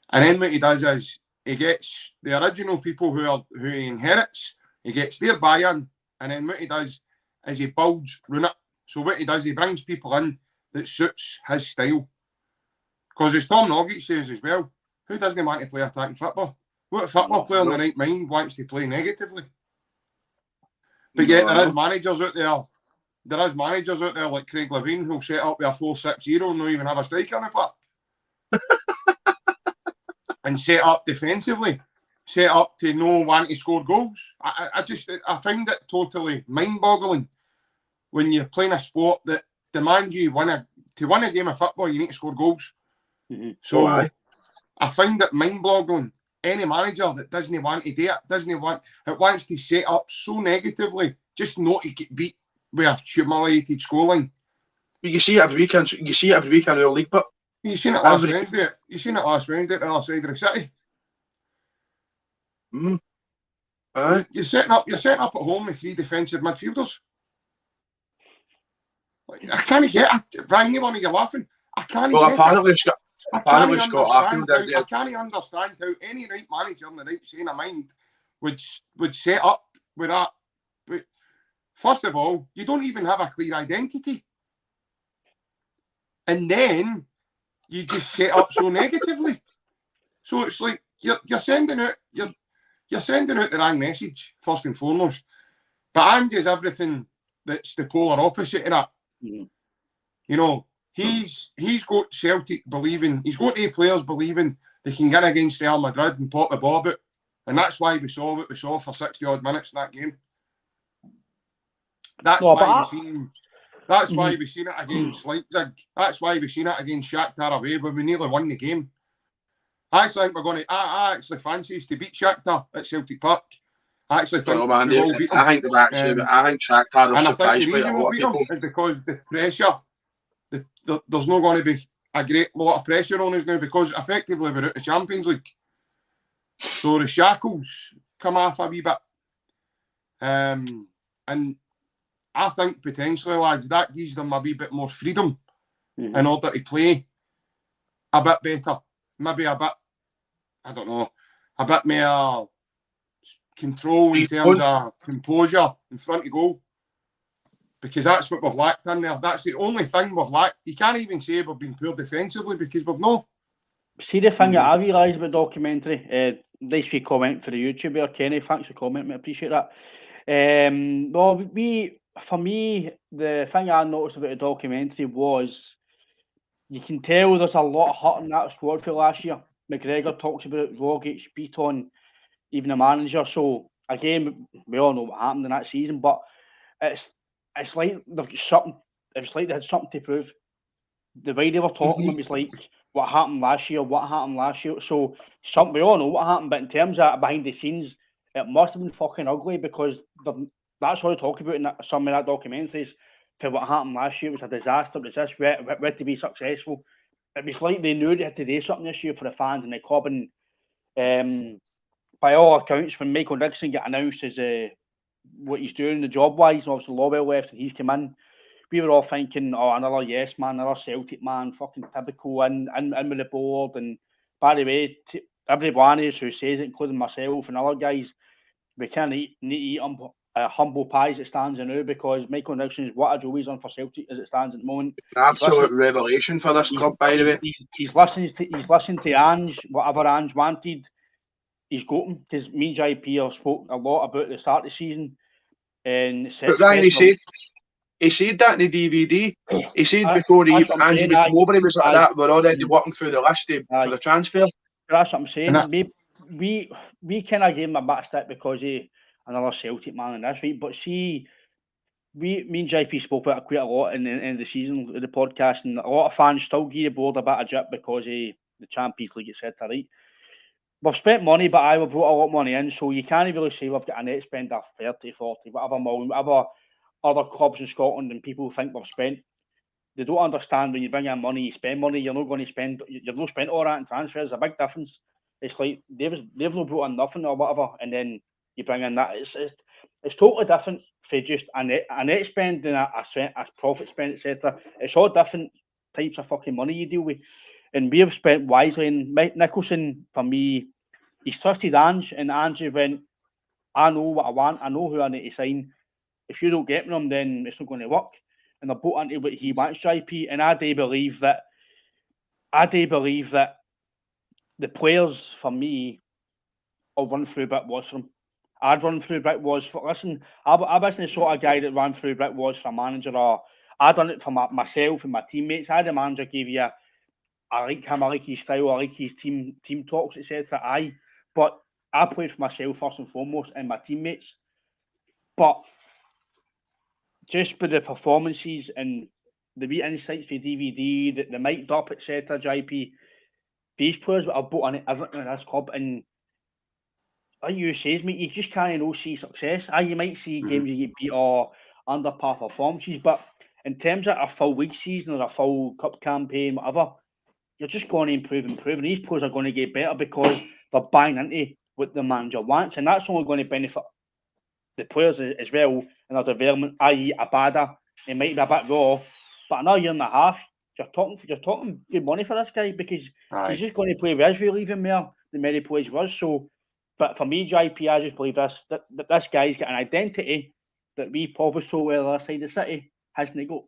And then what he does is he gets the original people who he inherits, he gets their buy-in, and then what he does is he builds around it. So what he does, he brings people in that suits his style. Because as Tom Noggett says as well, who doesn't want to play attacking football? What football player in the right mind wants to play negatively? But yet there is managers out there. There is managers out there like Craig Levine who'll set up with a 4-6-0 and not even have a striker in the park. And set up defensively. Set up to no want to score goals. I find it totally mind-boggling when you're playing a sport that demands you to win a game of football, you need to score goals. So I find it mind-boggling. Any manager that doesn't want to do it, wants to set up so negatively, just not to get beat with a humiliated scoreline. You see it every weekend. You see it every weekend in the league, but you seen it last Wednesday. You seen it last Wednesday at the other side of the city. You're setting up at home with 3 defensive midfielders. I can't get it. Brian, you want to get laughing? I can't get it. I can't understand how any right manager in the right sane of mind would set up with that. But first of all, you don't even have a clear identity. And then you just set up so negatively. So it's like you're sending out the wrong message, first and foremost. But Andy's everything that's the polar opposite of that. You know, he's got Celtic believing, he's got 8 players believing they can get against Real Madrid and pop the ball out. And that's why we saw what we saw for 60 odd minutes in that game. That's why we've seen it against Leipzig. That's why we've seen it against Shakhtar away when we nearly won the game. I actually think we're going to. I actually fancy us to beat Shakhtar at Celtic Park. I actually think we will beat them. I think Shakhtar and I think the reason we'll beat them is because the pressure. There's not going to be a great lot of pressure on us now because effectively we're out the Champions League. So the shackles come off a wee bit. And I think potentially, lads, that gives them a wee bit more freedom in order to play a bit better. Maybe a bit, I don't know, a bit more control in terms of composure in front of goal. Because that's what we've lacked in there. That's the only thing we've lacked. You can't even say we've been poor defensively because we've not. See, the thing that I realised about the documentary, nice wee comment for the YouTube there, Kenny. Thanks for commenting, I appreciate that. For me, the thing I noticed about the documentary was you can tell there's a lot of hurt in that squad for last year. McGregor talks about it, Rogic, Beaton. even the manager. So again, we all know what happened in that season, but it's like they've got something. It's like they had something to prove. The way they were talking, it was like what happened last year. So we all know what happened, but in terms of behind the scenes, it must have been fucking ugly because that's all they talk about in some of that documentaries. To what happened last year, it was a disaster. It was this. We had to be successful. It was like they knew they had to do something this year for the fans and the club. And by all accounts, when Michael Dixon got announced as what he's doing, the job wise, obviously Lowell left and he's come in. We were all thinking, oh, another yes man, another Celtic man, fucking typical, and with the board. And by the way, everyone who says it, including myself and other guys, we can't need to eat humble pie as it stands now because Michael Dixon is what a job he's on for Celtic as it stands at the moment. Absolute revelation for this club, by the way. He's listening to Ange, whatever Ange wanted. He's got him because me and JP have spoke a lot about the start of the season. And but Ryan, he said that in the DVD. He said before Ange was over, he was like that. We're already working through the list for the transfer. That's what I'm saying. We kind of gave him a bit of stick because he another Celtic man in this, right? But see, me and JP spoke about it quite a lot in the season of the podcast, and a lot of fans still give the board a bit of drip because the Champions League, etc. Right? We've spent money, but we've brought a lot of money in, so you can't really say we've got a net spend of 30, 40, whatever million, whatever other clubs in Scotland and people think we've spent. They don't understand when you bring in money, you spend money, you're not going to spend, you've not spent all that in transfers. There's a big difference. It's like they've not brought in nothing or whatever, and then you bring in that. It's totally different for just a net spend and a profit spend, etc. It's all different types of fucking money you deal with. And we have spent wisely. And Mike Nicholson, for me, he's trusted Ange, and Ange went, I know what I want, I know who I need to sign. If you don't get them, then it's not going to work. And they're bought into what he wants, JP. And I do believe that the players, for me, will run through brick walls for them. I'd run through brick walls for. Listen, I wasn't the sort of guy that ran through brick walls for a manager, or I done it for myself and my teammates. I had a manager give you, I like him, I like his style, I like his team talks, etc. But I played for myself first and foremost and my teammates. But just with the performances and the wee insights for DVD, the mic'd up, etc., JP, these players that are bought in everything in this club, and like you says, mate, you just can't see success. You might see games you get beat or under par performances, but in terms of a full league season or a full cup campaign, whatever, you're just going to improve. And these players are going to get better because they're buying into what the manager wants, and that's only going to benefit the players as well in their development, i.e. Abada. It might be a bit raw, but another year and a half, you're talking good money for this guy because he's just going to play with Israel even more than many plays was. So, but for me, JP, I just believe that this guy's got an identity that we probably saw where the other side of the city hasn't got.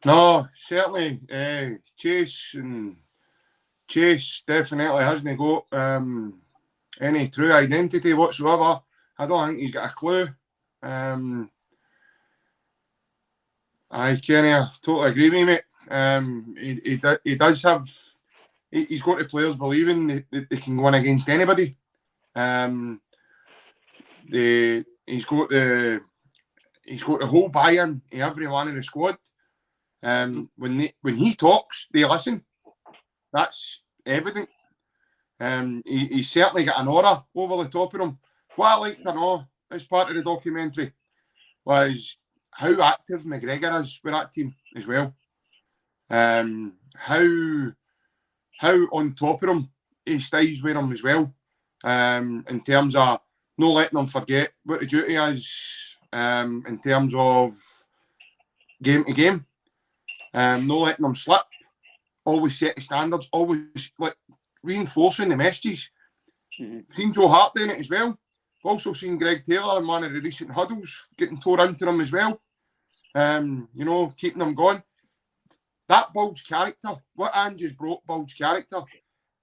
No, certainly. Chase definitely hasn't got any true identity whatsoever. I don't think he's got a clue. I totally agree with you, mate. He does have. He's got the players believing that they can go in against anybody. He's got the whole buy-in of everyone in the squad. When he talks, they listen. That's evident. He's certainly got an aura over the top of him. What I like to know as part of the documentary was how active McGregor is with that team as well. How on top of him he stays with him as well. In terms of not letting them forget what the duty is. In terms of game to game. Not letting them slip. Always set the standards. Always reinforcing the messages. Seen Joe Hart doing it as well. I've also seen Greg Taylor in one of the recent huddles getting tore into them as well. Keeping them going. That builds character. What Ange has brought builds character.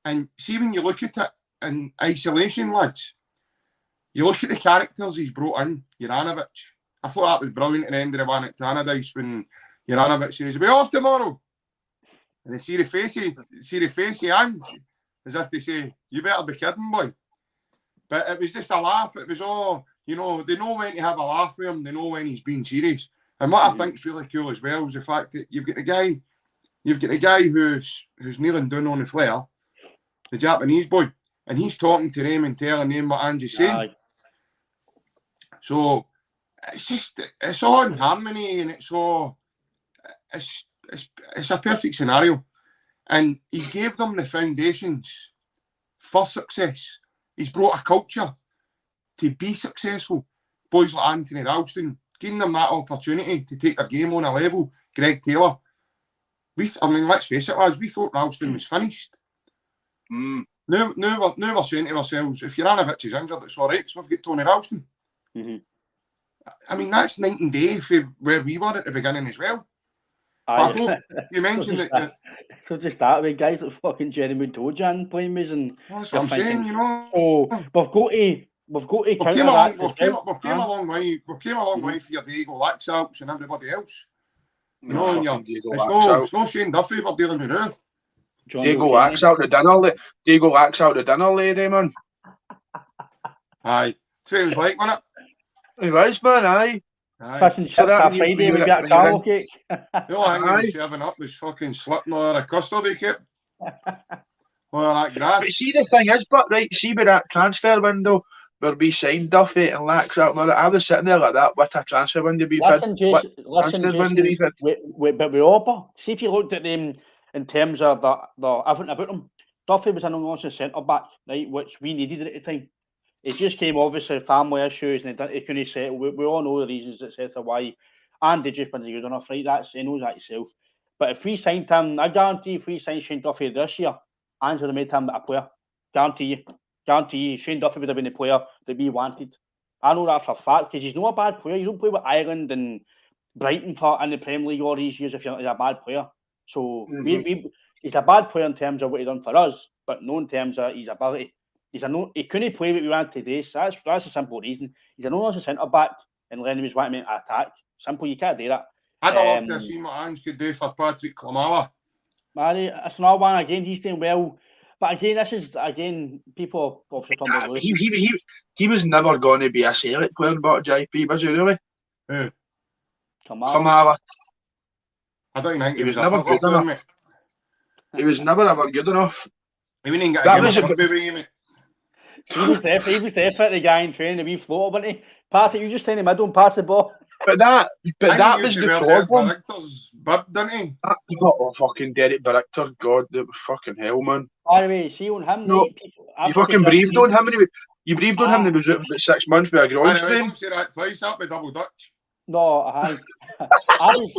And see, when you look at it in isolation, lads, you look at the characters he's brought in. Juranovic. I thought that was brilliant at the end of the one at Tannadice when Juranovic says, "We're off tomorrow." And they see the face of Ange, as if they say, "You better be kidding, boy." But it was just a laugh. It was all, you know, they know when to have a laugh with him. They know when he's being serious. And what I think's really cool as well is the fact that you've got the guy who's kneeling down on the flare, the Japanese boy, and he's talking to them and telling them what Ange's saying. So it's all in harmony, and it's a perfect scenario. And he gave them the foundations for success. He's brought a culture to be successful. Boys like Anthony Ralston, giving them that opportunity to take their game on a level. Greg Taylor. Let's face it, lads, we thought Ralston was finished. Now we're saying to ourselves, if Juranovic is injured, it's all right, so we've got Tony Ralston. I mean, that's night and day for where we were at the beginning as well. I thought you mentioned that. So just that way, guys like fucking Jeremy Dojan playing me, and that's what I'm saying, you know. Oh, we've got to came a long way. We've came a long way for your Diego Laxalts and everybody else. You know, it's no Shane Duffy we're dealing with now. Diego Lax out the dinner lady, man. Aye, that's what it was like, wasn't it? He was, man, aye. Fish and chips on Friday, we got a carlo cake. The only thing he was serving up was fucking slipping or a custard he kept. Or that grass. But see, the thing is, see with that transfer window where we signed Duffy and Lax out, I was sitting there like that with a transfer window being listen, Jason, but we all, see if you looked at them in terms of everything about them, Duffy was an nonsense centre back, right, which we needed at the time. It just came obviously family issues and he couldn't settle. We all know the reasons, etc. Why, and they just wasn't good enough, right? He knows that himself. But if we signed him, I guarantee if we signed Shane Duffy this year, Ange would have made him a player. Guarantee you, Shane Duffy would have been the player that we wanted. I know that for a fact because he's not a bad player. You don't play with Ireland and Brighton in the Premier League all these years if you're a bad player. So he's a bad player in terms of what he done for us, but no in terms of his ability. He couldn't play what we want today, so that's a simple reason. He's a no centre back, and Lennon was wanting to attack. Simple, you can't do that. I'd love to see what Ange could do for Patrick Klamala. It's another one again. He's doing well, but again, this is people obviously talking about Lewis. He was never going to be a Celtic player, but JP, was he really? Who? Klamala. I don't think he was never good enough. He was never ever good enough. He wouldn't get a game of rugby, mate. He was definitely the guy in training, the wee floater, wasn't he? Patrick, you just stay in the middle and pass the ball. But that was the problem. Director's bib, didn't he? Fucking Derek Director, God, that was fucking hell, man. By the way, see on him, no, you fucking breathed on him. You breathed on him. He was out for 6 months with a groin strain. Don't say that twice. That'd be double Dutch. No, I was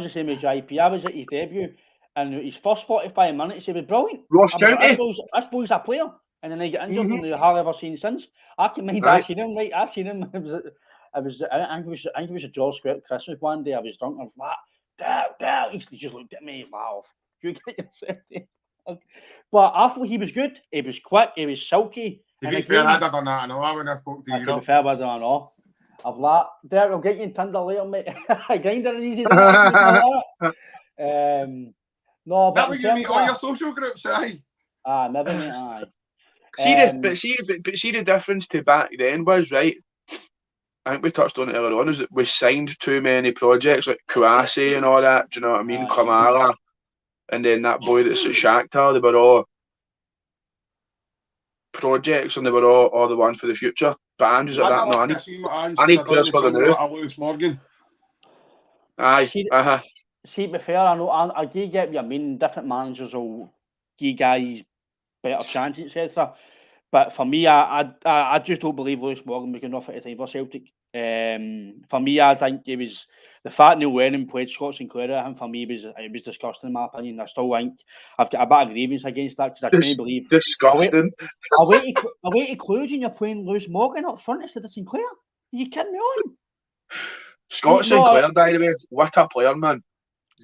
the same as JP. I was at his debut. And his first 45 minutes, he was brilliant. Ross County. This boy's a player. And then he got injured and they hardly ever seen since. I can mind I seen him, right? I seen him. I think it was a George Square Christmas one day. I was drunk and I was like, Dad. He just looked at me, he's laughed. You get yourself there. But I thought he was good. He was quick, he was silky. To be fair, I'd have done that. I know I wouldn't have spoke to you. To be fair, I don't know. I've like, Derek, I'll get you in Tinder later, mate. Grinder is easy. No, that way you meet all your social groups, aye. Maybe, aye. See the difference to back then was, right? I think we touched on it earlier on, is that we signed too many projects like Kouassi and all that, do you know what I mean? Kamara, and then that boy that's at Shakhtar, they were all projects and they were all the one for the future. But Andrew's like that, no, I need players for the new. Aye, See, to be fair, I know I do get what you mean. Different managers will give guys better chances, etc. But for me, I just don't believe Lewis Morgan was good enough at the time for Celtic. For me, I think it was the fact Neil Lennon played Scott Sinclair at him. For me, it was disgusting in my opinion. I still think I've got a bit of grievance against that because I can't believe disgusting. Away to Cluj and you're playing Lewis Morgan up front instead of Sinclair. Are you kidding me on? Scott Sinclair, by the way, what a player, man.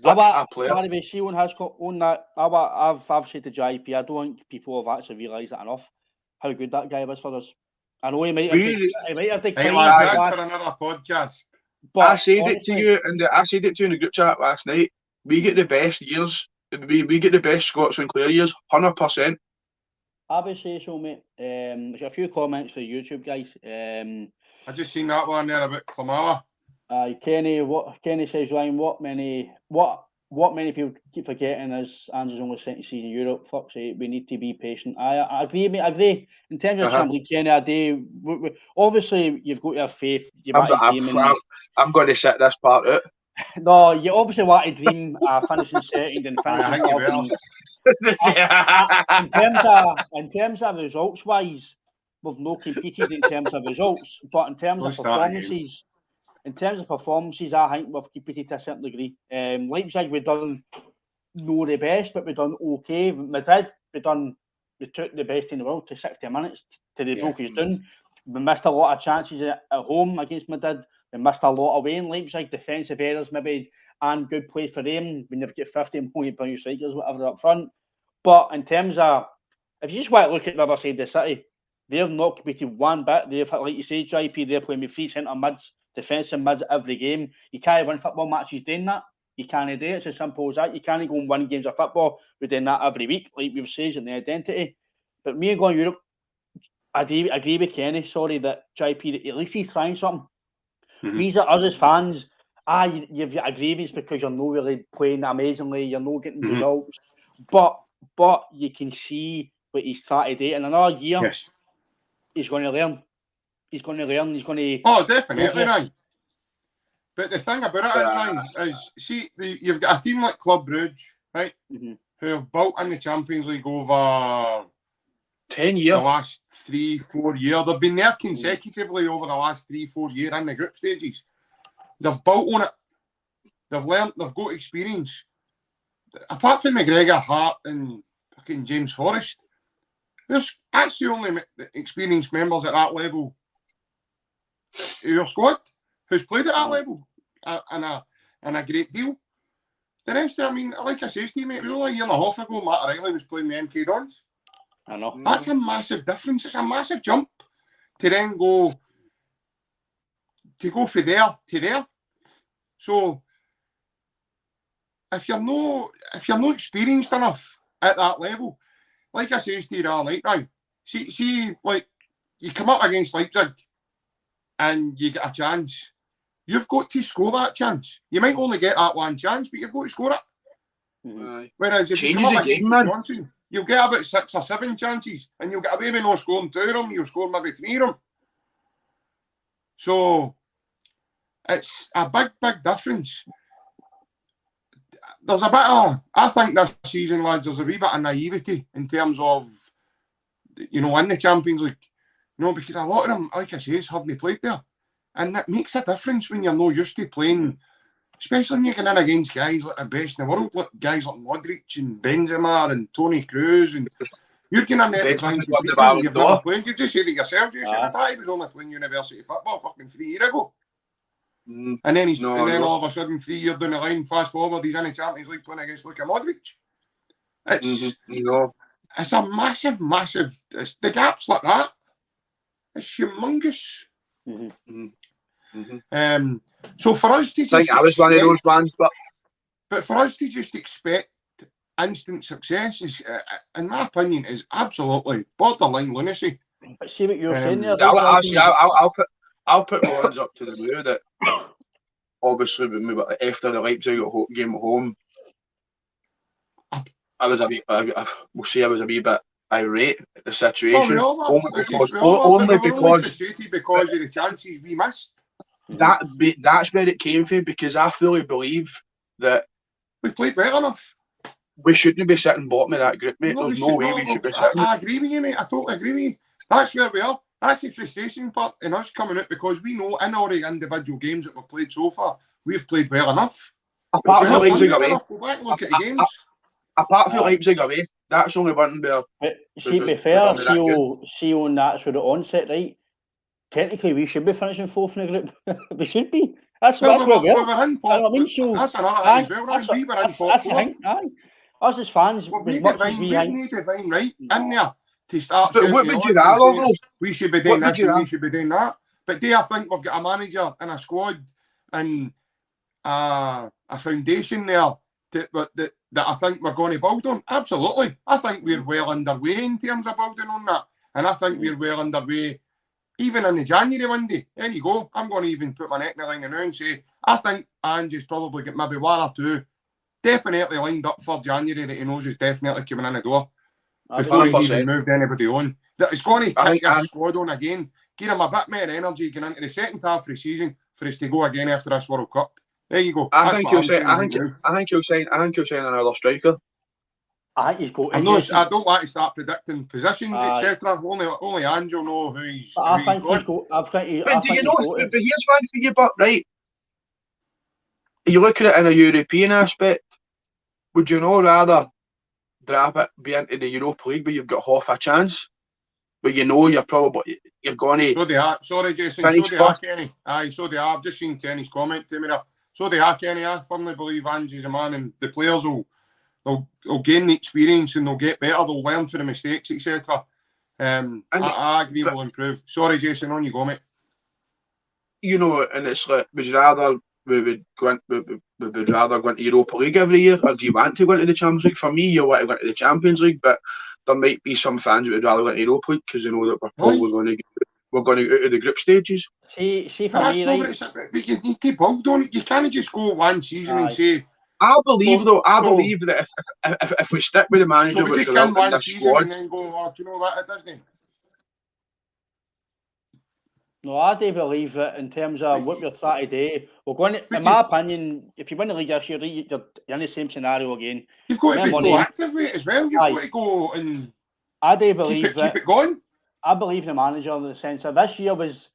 By the way, Sean has got on that. I've said to JP, I don't think people have actually realised that enough. How good that guy was for us. I know he might have declined. For another podcast. But I said it to you in the group chat last night. We get the best years. We get the best Scott Sinclair years, 100%. I would say so, mate. There's a few comments for YouTube guys. I just seen that one there about Klamala. Kenny says, Ryan, what many people keep forgetting is Andrew's only second season in Europe. Fuck's sake, we need to be patient. I agree, mate. I agree. In terms of something like Kenny, I do. Obviously, you've got to have faith. I'm going to set this part out. No, you obviously want to dream finishing second and finishing fourth. In terms of results wise, we've not competed in terms of results, but in terms of performances, I think we've competed to a certain degree. Leipzig, we've done no the best, but we've done okay. Madrid, we took the best in the world to 60 minutes to the broke us down. We missed a lot of chances at home against Madrid. We missed a lot away in Leipzig. Defensive errors maybe and good play for them when they've got 50 million strikers, whatever up front. But in terms of, if you just want to look at the other side of the city, they've not competed one bit. They've, like you say, JP, they're playing with 3 centre mids, defensive mids every game. You can't win football matches doing that. You can't do it. It's as simple as that. You can't go and win games of football. We're doing that every week, like we've said in the identity. But me going Europe, I agree with Kenny, that JP, at least he's trying something. These are us as fans. You've got a grievance because you're not really playing amazingly, you're not getting results. But you can see what he's trying to do. In another year, he's going to learn. He's going to... Oh, definitely, right. But the thing about it is, Ryan, is see, you've got a team like Club Brugge, right, who have built in the Champions League over 10 years. The last 3-4 years. They've been there consecutively over the last 3-4 years in the group stages. They've built on it. They've learned. They've got experience. Apart from McGregor, Hart, and fucking James Forrest, that's the only experienced members at that level in your squad who's played at that level and a great deal. The rest, I mean, like I said to you, mate, it was only a year and a half ago Matt O'Reilly was playing the MK Dons. I know. That's a massive difference. It's a massive jump to then go from there to there. So if you're not experienced enough at that level, like I said to you the other night, right? See, like you come up against Leipzig and you get a chance. You've got to score that chance. You might only get that one chance, but you've got to score it. Whereas if you come up against Johnson, you'll get about 6 or 7 chances, and you'll get away with no scoring 2 of them. You'll score maybe 3 of them. So it's a big, big difference. There's a bit of, I think this season, lads, there's a wee bit of naivety in terms of, in the Champions League. Because a lot of them, like I say, haven't played there. And it makes a difference when you're not used to playing, especially when you get in against guys like the best in the world, like guys like Modric and Benzema and Toni Kroos, and you're getting in there to try and compete and you've never played. You just said it yourself, Jason. I thought he was only playing university football fucking 3 years ago. And then all of a sudden, 3 years down the line, fast forward, he's in the Champions League playing against Luka Modric. It's a massive, massive. The gaps like that. It's humongous. So for us to just I think I was one of those ones, but for us to just expect instant success is, in my opinion, is absolutely borderline lunacy. But see what you're saying there. I'll put my hands up to the moon that obviously after the Leipzig game at home, I was a wee bit irate at the situation. Only because frustrated because of the chances we missed. That's where it came from, because I fully believe that we played well enough. We shouldn't be sitting bottom of that group, mate. There's no way we should be sitting. I agree with you, mate. I totally agree with you. That's where we are. That's the frustration part in us coming out, because we know in all the individual games that we've played so far, we've played well enough. Apart from Leipzig away. Go back and look at the games. Apart from Leipzig away, that's only one where... See, to be fair, see on that sort of onset, right? Technically, we should be finishing 4th in the group. We should be. That's where we are. We're in pot. That's another thing as well, right? We were in pot 4. Us as fans, we've made divine right in there to start. But what would you rather? We should be doing this and we should be doing that. But do I think we've got a manager and a squad and a foundation there that I think we're going to build on? Absolutely. I think we're well underway in terms of building on that. And I think we're well underway even in the January window. There you go. I'm going to even put my neck in the line now and say, I think Ange has probably got maybe one or two definitely lined up for January that he knows is definitely coming in the door before he's even moved anybody on. That it's going to kick your squad on again, give him a bit more energy going into the second half of the season for us to go again after this World Cup. There you go. I think he'll sign another striker. I think he's got. I don't want to start predicting positions, etc. Only Ange will know who he's. I think he's got. But here's one for you, but right. You look at it in a European aspect. Would you not rather be into the Europa League where you've got half a chance, but you know you're going to. So they are. Sorry, Jason. So they are, Kenny. Aye, so they are. I've just seen Kenny's comment to me there. So they are, Kenny. I firmly believe Ange is a man, and the players will gain the experience and they'll get better. They'll learn from the mistakes, etc. I agree. Will improve. Sorry, Jason. On you go, mate. You know, and it's like, would you rather we would rather go into Europa League every year, or do you want to go into the Champions League? For me, you want to go into the Champions League, but there might be some fans who would rather go into Europa League because they know that we're probably going to go out of the group stages. See for me, but you need to build on it. You can't just go one season and say. I believe that if we stick with the manager, so we just can one season and then go, oh, do you know what, it doesn't. No, I do believe that in terms of what we're trying to do, we're going to, in my opinion, if you win the league this year, you're in the same scenario again. You've got to be proactive with it as well. You've got to go and I do believe keep it going. I believe in the manager in the sense that this year was,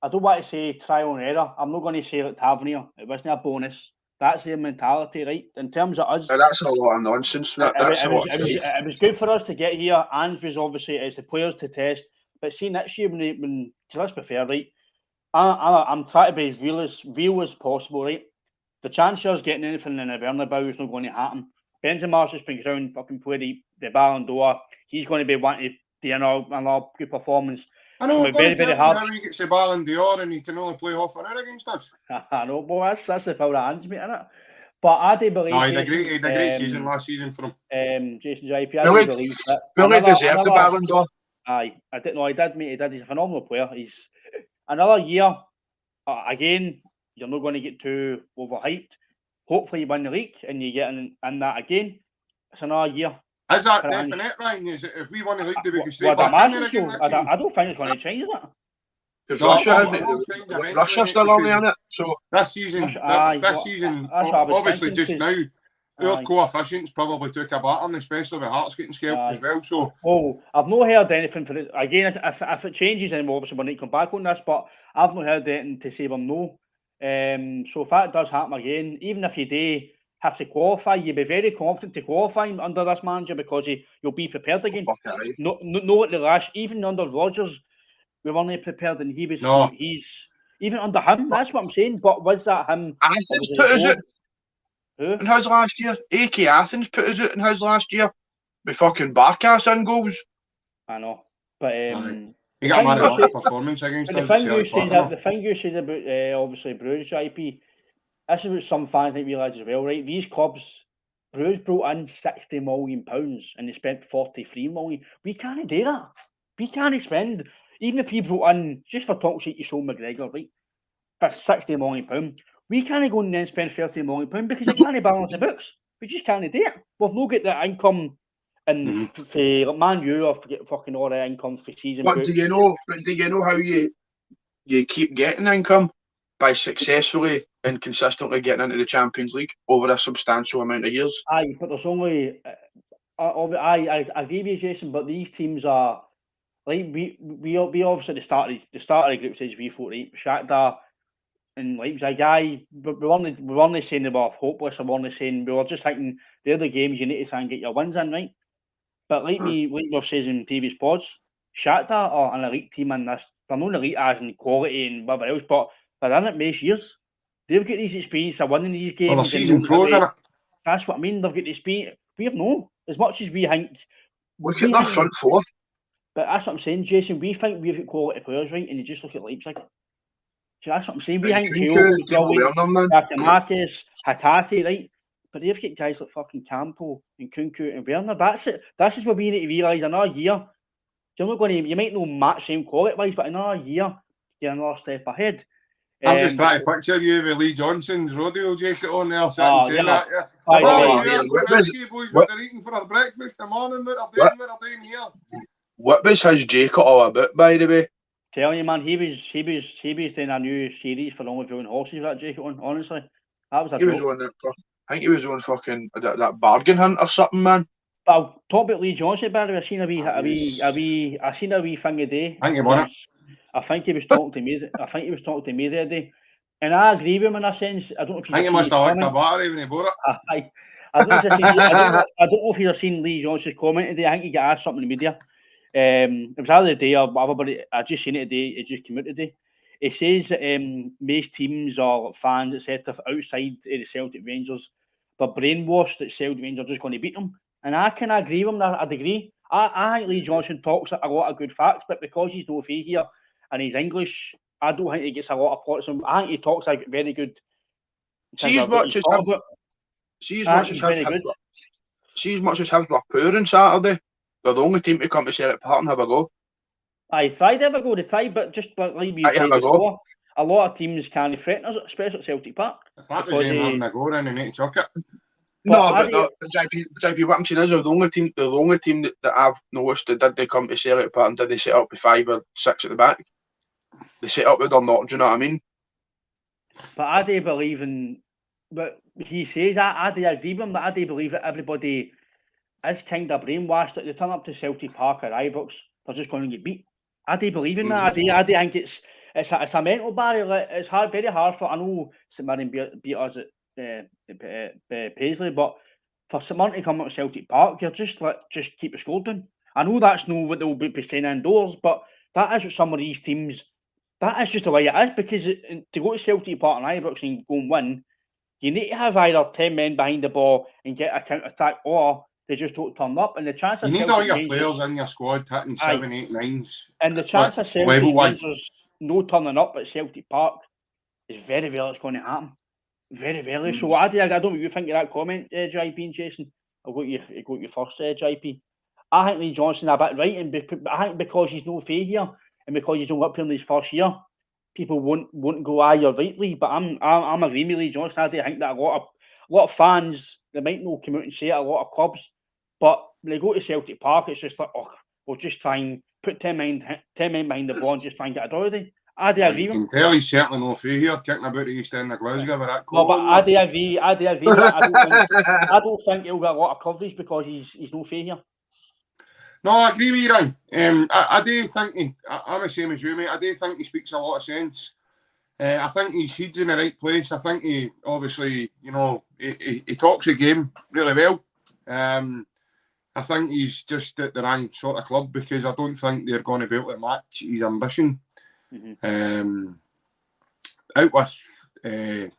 I don't want to say trial and error. I'm not going to say like Tavernier. It wasn't a bonus. That's their mentality, right? In terms of us, that's a lot of nonsense. It was good for us to get here. Ange was obviously it's the players to test. But see next year when let's be fair, right? I'm trying to be as real as possible, right? The chance of us getting anything in the Bernabeu is not going to happen. Benzema's just been ground fucking play the Ballon d'Or. He's going to be wanting to do another good performance. I know, very, very hard. Now he gets the Ballon d'Or and he can only play half an hour against us. I know, boy, that's the foul of Ange, mate, isn't it? But I do believe. No, he had a great season last season for him. Jason JP, I do believe that. Really deserved the Ballon d'Or. Aye, I didn't know he did, mate. He did. He's a phenomenal player. He's another year. Again, you're not going to get too overhyped. Hopefully, you win the league and you get in that again. It's another year. Is that definite, Ryan? Is it, if we won the league, do we go straight back in there again? I don't think it's going to change, is it? Because Russia's still on there, so this season, obviously, just now. Our coefficients probably took a battering, especially with Hearts getting scalped as well. So, I've not heard anything for it. Again, if it changes, then obviously we'll need to come back on this. But I've not heard anything to say them no. So if that does happen again, even if you do have to qualify, you'll be very confident to qualify under this manager because you'll be prepared again. No, at the last, even under Rodgers, we weren't prepared, and he was. No. He's even under him. That's what I'm saying. But was that him? In his last year, AK Athens put us out in his last year with fucking Barkas in goals. I know, but he got man of the performance against us. The thing you say about obviously Bruges IP, this is what some fans don't realise as well, right? These clubs, Bruges brought in £60 million and they spent 43 million. We can't do that. We can't spend, even if we brought in, just for talk shit, you sold McGregor, right? For £60 million. We can't go and then spend £30 million because they can't balance the books. We just can't do it. We've not got the income and for Man U or forget fucking all the income for season. But do you know how you keep getting income? By successfully and consistently getting into the Champions League over a substantial amount of years. Aye, but there's only I agree with you, Jason, but these teams are like we obviously the start of the group stage we thought right, Shakhtar and Leipzig, we weren't saying they were hopeless. We weren't saying we were just thinking they're the games you need to try and get your wins in, right? But like we've said in previous pods, Shakhtar are an elite team in this. They're not elite as in quality and whatever else, but they're in it most years. They've got these experience of winning these games. Well, they're season pros, isn't it? That's what I mean. They've got the experience. We have no. As much as we think. Look at their front four. But that's what I'm saying, Jason. We think we've got quality players, right? And you just look at Leipzig. So that's what I'm saying. We think Kyogo, Hatate, right? But they've got guys like fucking Campo and Kunku and Werner. That's it. This is what we need to realise. Another year, you're not going to. You might not match them quality-wise, but another year, you're another step ahead. I'm just trying to picture you with Lee Johnson's rodeo jacket on there, sitting saying yeah. that. By the way, I'm going to ask you boys what they're eating for their breakfast in the morning, what they're doing here. What was his jacket all about, by the way? Telling you, man, he was doing a new series for Motherwell and horses with that jacket on. Honestly, that was a joke. I think he was on fucking that bargain hunt or something, man. But I'll talk about Lee Johnson, by the way. I seen a wee thing today. I think he won it. I think he was talking to me. I think he was talking to me the other day, and I agree with him in a sense. I don't know if I think he must have liked the battery when he bought it. I don't know if you've seen Lee Johnson's comment today. I think he got asked something in the media. It was either the day or whatever, but I just seen it today. It just came out today. It says that most teams or fans, etc., outside of the Celtic Rangers, they're brainwashed that Celtic Rangers are just going to beat them. And I can agree with him. I'd agree. I think Lee Johnson talks a lot of good facts, but because he's no fee here and he's English, I don't think he gets a lot of points. I think he talks like very good. See as much as him were poor on Saturday. They're the only team to come to Celtic Park and have a go. I tried to have a go. They tried, but just like we said before, a lot of teams can't threaten us, especially at Celtic Park. If that was him having a go in, they need to chuck it. JP, what I'm saying is they're the only team that I've noticed that did they come to Celtic Park and did they set up with 5 or 6 at the back. They set up with their not, do you know what I mean? But I do believe in what he says. I do agree with him, but I do believe that everybody is kind of brainwashed that they turn up to Celtic Park or Ibrox, they're just going to get beat. I do believe in that. I do think it's a mental barrier. It's very hard for. I know St Mirren beat us at Paisley, but for St Mirren to come up to Celtic Park, you're just keep the score down. I know that's not what they'll be saying indoors, but that is what some of these teams. That is just the way it is, because to go to Celtic Park and Ibrox and go and win, you need to have either 10 men behind the ball and get a counter attack, or they just don't turn up. And the chance you need all your players in your squad hitting 7, 8, 9s. And the chance of Celtic Rangers no turning up at Celtic Park is very rare it's going to happen. Very rarely. So I don't know what you think of that comment, JP and Jason. I'll go you first, JP. I think Lee Johnson a bit right, and I think because he's no fee here and because he's only up here in his first year, people won't go, you're right, Lee. But I'm agreeing with Lee Johnson. I do think that a lot of fans, they might not come out and say it, a lot of clubs, but when they go to Celtic Park, it's just like, we'll just try and put 10 men behind the ball and just try and get a draw today. I do agree. You can tell he's certainly no fee here, kicking about the East End of Glasgow with that call. No, but I do agree. I don't think he'll get a lot of coverage because he's no fee here. No, I agree with you, Ryan. I do think I'm the same as you, mate. I do think he speaks a lot of sense. I think his head's in the right place. I think he obviously, he talks the game really well. I think he's just at the wrong sort of club because I don't think they're going to be able to match his ambition. Mm-hmm. Out with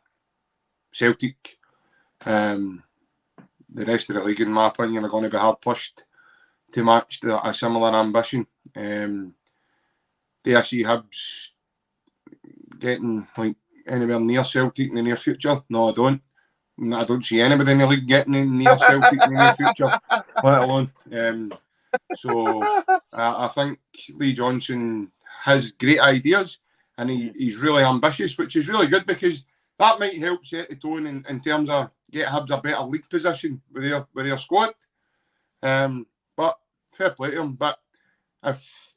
Celtic, the rest of the league, in my opinion, are going to be hard pushed to match a similar ambition. Do I see Hibs getting like anywhere near Celtic in the near future? No, I don't. I don't see anybody in the league getting near Celtic in the near future, let alone. So I think Lee Johnson has great ideas and he's really ambitious, which is really good because that might help set the tone in terms of get Hibs a better league position with their squad. But fair play to him. But if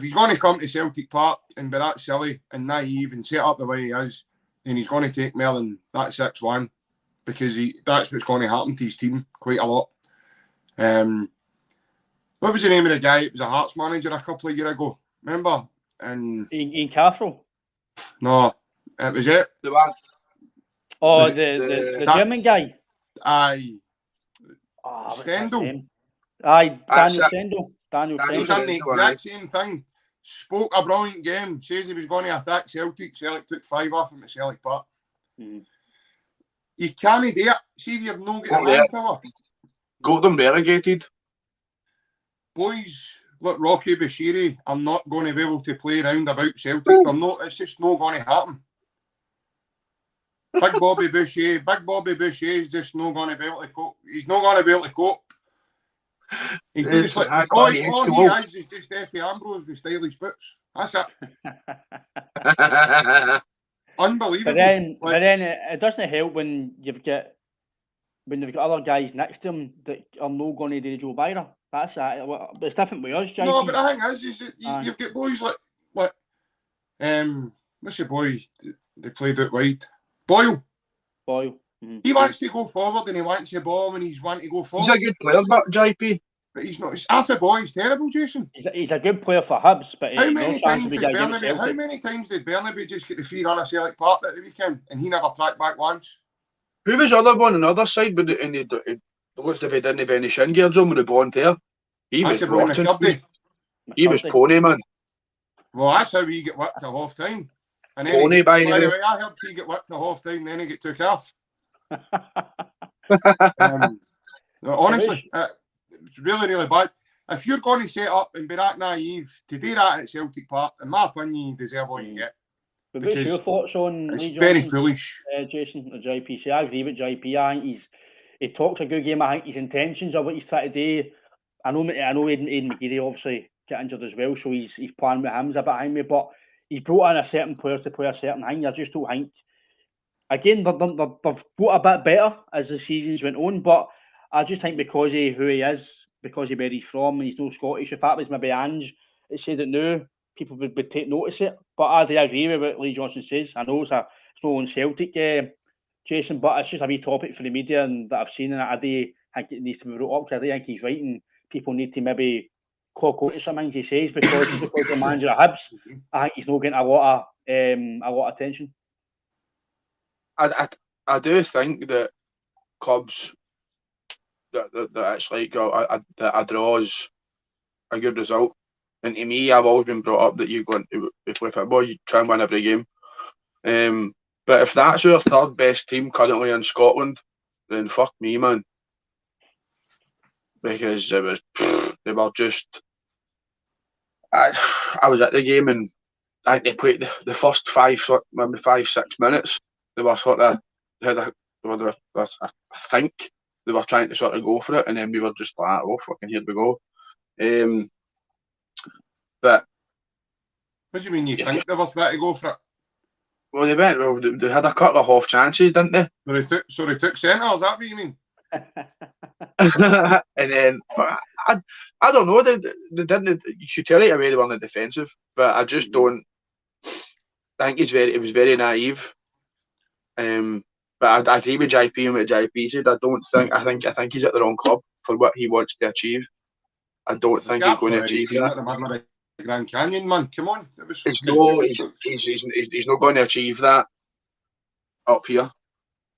he's going to come to Celtic Park and be that silly and naive and set up the way he is, then he's going to take more than that 6-1 because that's what's going to happen to his team quite a lot. What was the name of the guy? It was a Hearts manager a couple of years ago. Remember? In Cathro? No, it was it. The one. Oh, the German guy. Aye. Stendel. Aye, Daniel Stendel. He done the exact same thing. Spoke a brilliant game. Says he was going to attack Celtic. Celtic took 5 off him at Celtic Park. You can't do it. See if you've not got the manpower. Got them relegated. Boys like Rocky Bashiri are not going to be able to play around about Celtic. They're not. It's just not going to happen. Big Bobby Boucher is just not going to be able to cope. He's not going to be able to cope. He's just like, all he is just Effie Ambrose with stylish boots. That's it. Unbelievable. But then it doesn't help when you've got other guys next to him that are not going to do Joe Byra. That's it. It's different with us, JP. No, but the thing is that you've got boys like what's your boy? They played out wide. Boyle. Mm-hmm. He wants to go forward and he wants the ball when he's wanting to go forward. He's a good player, but JP. But he's not. Half the boy's terrible, Jason. He's a good player for Hibs, but how many times did Bernabei just get the free run of Celtic Park at the weekend and he never tracked back once? Who was the other one on the other side? But it looked if he didn't have any shin guards on with the ball there. He was rotten. He was pony, man. Well, that's how he get whipped at half time. And then pony, by the way, I heard he get whipped at half time, then he get took off. Honestly, it's really, really bad. If you're going to set up and be that naive to do that at Celtic Park, in my opinion, you deserve all you get. But what's your thoughts on it's Lee very Johnson, foolish. Jason, or JP? See, I agree with JP. I think he talks a good game. I think his intentions are what he's trying to do. I know Aidan McGeady obviously got injured as well, so he's playing with him a bit behind me. But he's brought in a certain player to play a certain thing. I just don't think. Again, they've got a bit better as the seasons went on, but I just think because of who he is, because of where he's from, and he's no Scottish. If that was maybe Ange, it said it now, people would take notice of it. But I do agree with what Lee Johnson says. I know it's no on Celtic, Jason, but it's just a wee topic for the media and that I've seen, and I do think it needs to be brought up because I do think he's right, and people need to maybe clock out to some things he says because the manager of Hibs, I think he's not getting a lot of attention. I do think that clubs that it's like that a draw is a good result. And to me, I've always been brought up that you go into play football, you try and win every game. But if that's your third best team currently in Scotland, then fuck me, man. Because they were just. I was at the game and I think they played the first 5-6 minutes. They were sort of I think they were trying to sort of go for it, and then we were just like, oh fucking here we go. But what do you mean you think they were trying to go for it? Well, they went. Well, they had a couple of half chances, didn't they? So they took centre. Is that what you mean? And then I don't know. They didn't. You should tell right away they weren't defensive, but I just don't. I think it was very naive. But I agree with JP and what JP said. I think he's at the wrong club for what he wants to achieve. I don't think he's going to achieve that. Grand Canyon, man, come on! He's not going to achieve that up here.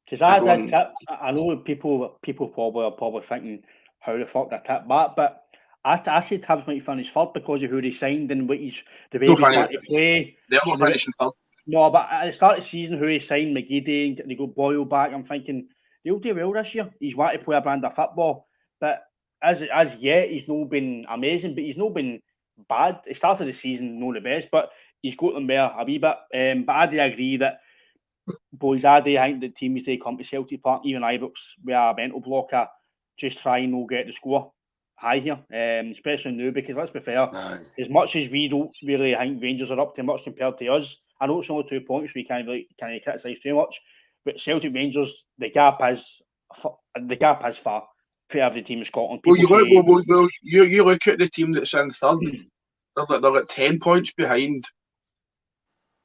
Because I know people probably are thinking how the fuck they tip that, but I said Hibs might finish third because of who they signed and the way he's trying to play. They're not finishing third. No, but at the start of the season, who he signed, McGeady, and they got Boyle back, I'm thinking they'll do well this year. He's wanted to play a brand of football, but as yet, he's not been amazing, but he's not been bad. He started the season not the best, but he's got them there a wee bit. But I do agree that, boys, I think the teams they come to Celtic Park, even Ibrox, with a mental blocker, just try and not get the score high here, especially now, because let's be fair, as much as we don't really think Rangers are up to much compared to us, I know it's only 2 points, we can't criticise too much, but Celtic Rangers, the gap is far for every team in Scotland. Well, you look at the team that's in third, they're like 10 points behind.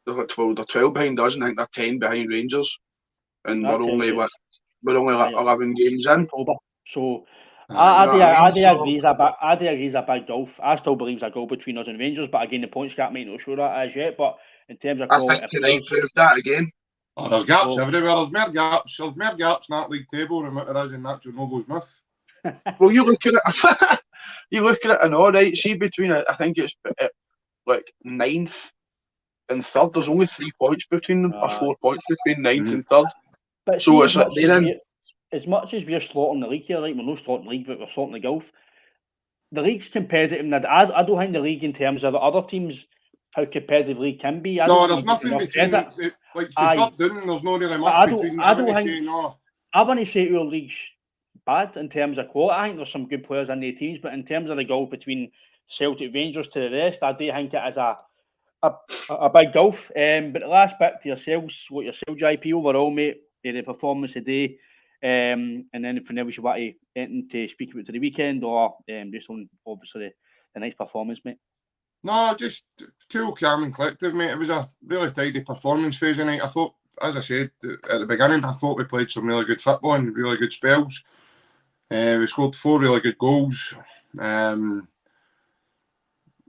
They're 12 behind us, and I think they're 10 behind Rangers, and we're only like 11 games in. So I do agree it's a big gulf. I still believe there's a goal between us and Rangers, but again, the points gap might not show that as yet. But in terms of quality, I think tonight proved that again. Oh, there's gaps everywhere. There's more gaps. There's more gaps in that league table than what there is in that Joe Novo's myth. Well, you look at it, and all right. See, between I think it's like 9th and 3rd. There's only 3 points between them, or 4 points between 9th and 3rd. But so it's like as much as we're slaughtering the league here, like we're not slaughtering the league, but we're slaughtering the golf. The league's competitive. I don't think the league, in terms of the other teams, how competitive league can be. No, there's nothing between like for third down, there's not really much between. I wouldn't say our league's bad in terms of quality. I think there's some good players in the teams, but in terms of the gulf between Celtic Rangers to the rest, I do think it is a big gulf. But the last bit to yourselves, what yourself, JP, overall, mate, the performance today, and then anything else you want to speak about to the weekend, or just on obviously the nice performance, mate. No, just cool, calm and collective, mate. It was a really tidy performance Thursday night. I thought, as I said at the beginning, I thought we played some really good football and really good spells. We scored 4 really good goals.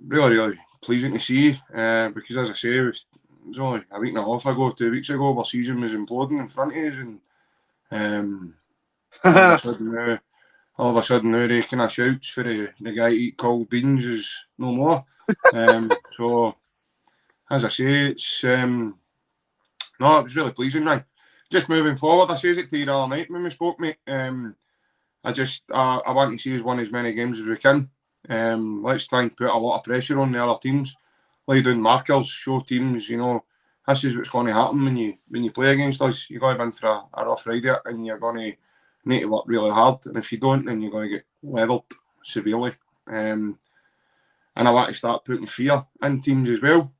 Really pleasing to see, because as I say, it was only a week and a half ago, 2 weeks ago, our season was imploding in front of us, and all of a sudden now they kind of shouts for the guy to eat cold beans is no more. So as I say, it's no, it was really pleasing, right? Just moving forward, I says it to you the other night when we spoke, mate. I want to see us win as many games as we can. Let's try and put a lot of pressure on the other teams, lay down markers, show teams, this is what's going to happen when you play against us. You're going to be in for a rough ride it, and you're going to need to work really hard, and if you don't, then you're going to get levelled severely. And I want to start putting fear in teams as well.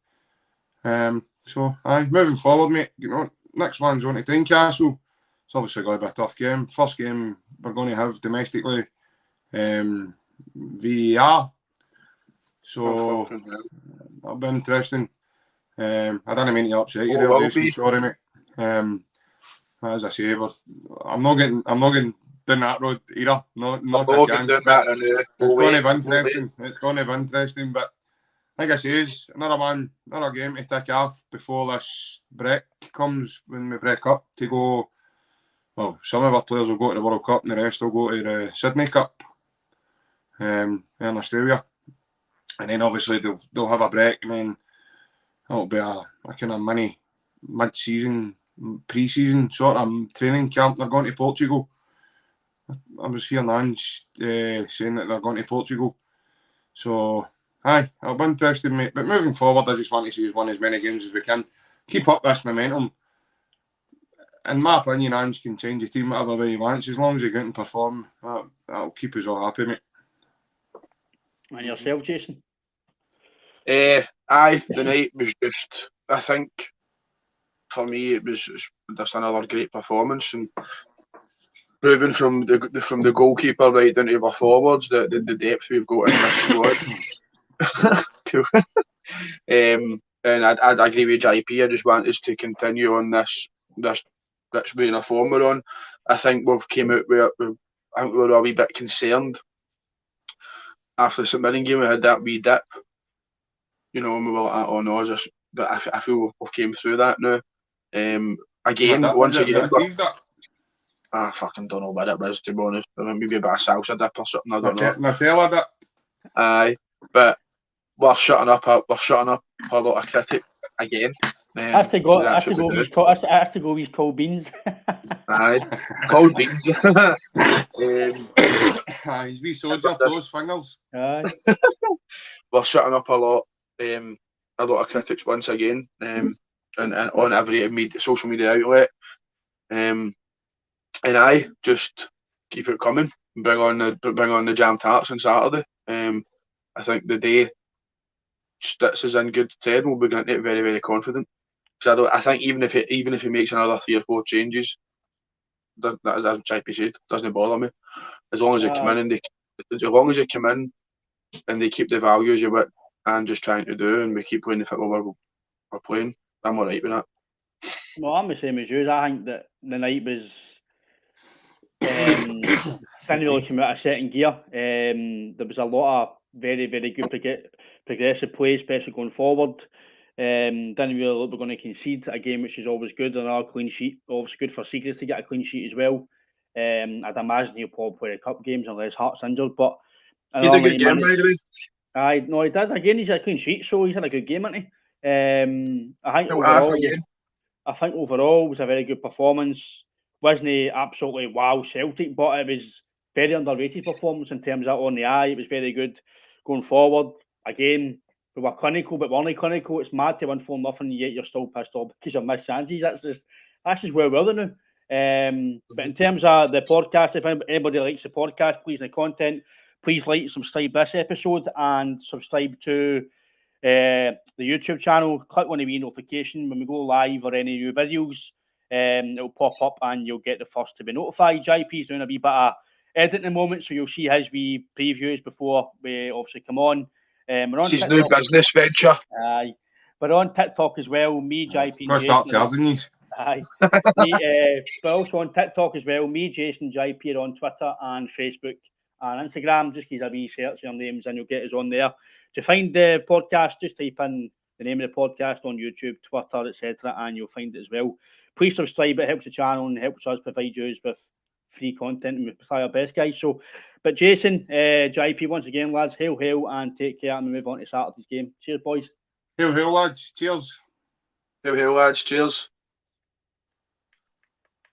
So moving forward, mate, next one's on to Tynecastle. It's obviously going to be a tough game. First game we're going to have domestically, VAR. So that'll be interesting. I don't mean to upset you there, Jason. Sorry, mate. As I say, I'm not getting down that road either. Not a chance. It's going to be interesting. It's going to be interesting. But like I say, another game to tick off before this break comes, when we break up to go. Well, some of our players will go to the World Cup and the rest will go to the Sydney Cup in Australia. And then obviously they'll have a break, and then it'll be a kind of mini mid-season, pre-season sort of training camp. They're going to Portugal. I was hearing Ange saying that they're going to Portugal. So, it'll be interesting, mate. But moving forward, I just want to see us win as many games as we can. Keep up this momentum. In my opinion, Ange can change the team whatever way he wants. As long as he can perform, that'll keep us all happy, mate. And yourself, Jason? The night was just, I think, for me, it was just another great performance, and proving from the goalkeeper right down to our forwards the depth we've got in this squad. Cool. And I agree with JP. I just want us to continue on this vein of form we're on. I think we've came out with, I think we were a wee bit concerned after the St Mirren game. We had that wee dip, and we were like, oh no, but I feel we've came through that now. Again, once again, I fucking don't know what it was, to be honest. Maybe a bit of salsa dip or something. I don't know. Nutella dip. Aye, but we're shutting up a lot of critic again. Has to go with cold beans. Aye, cold beans. He's wee soldier, toes, fingers. Aye. We're shutting up a lot of critics once again, and on every social media outlet. And I just keep it coming. Bring on the jam tarts on Saturday. I think the day Stitz is in good stead, we'll be going into it very, very confident. Because I think even if he makes another 3 or 4 changes, that, as JP said, doesn't bother me. As long as they come in and they keep the values of what I'm just trying to do, and we keep playing the football we're playing, I'm alright with that. Well, I'm the same as you. I think that the night was didn't really come out of second gear. There was a lot of very, very good progressive play, especially going forward. Didn't really look we're going to concede a game, which is always good. Another clean sheet, obviously good for Secrets to get a clean sheet as well. I'd imagine he'll probably play the cup games unless Hart's injured. But he did a good game, he did. Again, he's had a clean sheet, so he's had a good game, hasn't he? I think overall it was a very good performance. Wasn't absolutely wow Celtic, but it was very underrated performance in terms of on the eye. It was very good going forward. Again, we were clinical, but we're only clinical. It's mad to win 4-0, yet you're still pissed off because you've missed chances. That's just where we're now. But in terms of the podcast, if anybody likes the podcast, please, the content, please like, subscribe this episode, and subscribe to the YouTube channel. Click on the wee notification when we go live or any new videos. It'll pop up and you'll get the first to be notified. JP's doing a wee bit of editing at the moment, so you'll see his wee previews before we obviously come on. We're on It's his TikTok. new business venture. Aye. We're on TikTok as well. Me, JP, Gotta start charging you. Aye. But also on TikTok as well. Me, Jason, JP are on Twitter and Facebook and Instagram. Just give a wee search your names and you'll get us on there. To find the podcast, just type in the name of the podcast on YouTube, Twitter, etc., and you'll find it as well. Please subscribe. It helps the channel and helps us provide you with free content, and we try our best, guys. So, but Jason, JP, once again, lads, hail, and take care, and we move on to Saturday's game. Cheers, boys. Hail, lads. Cheers. Hail, lads. Cheers.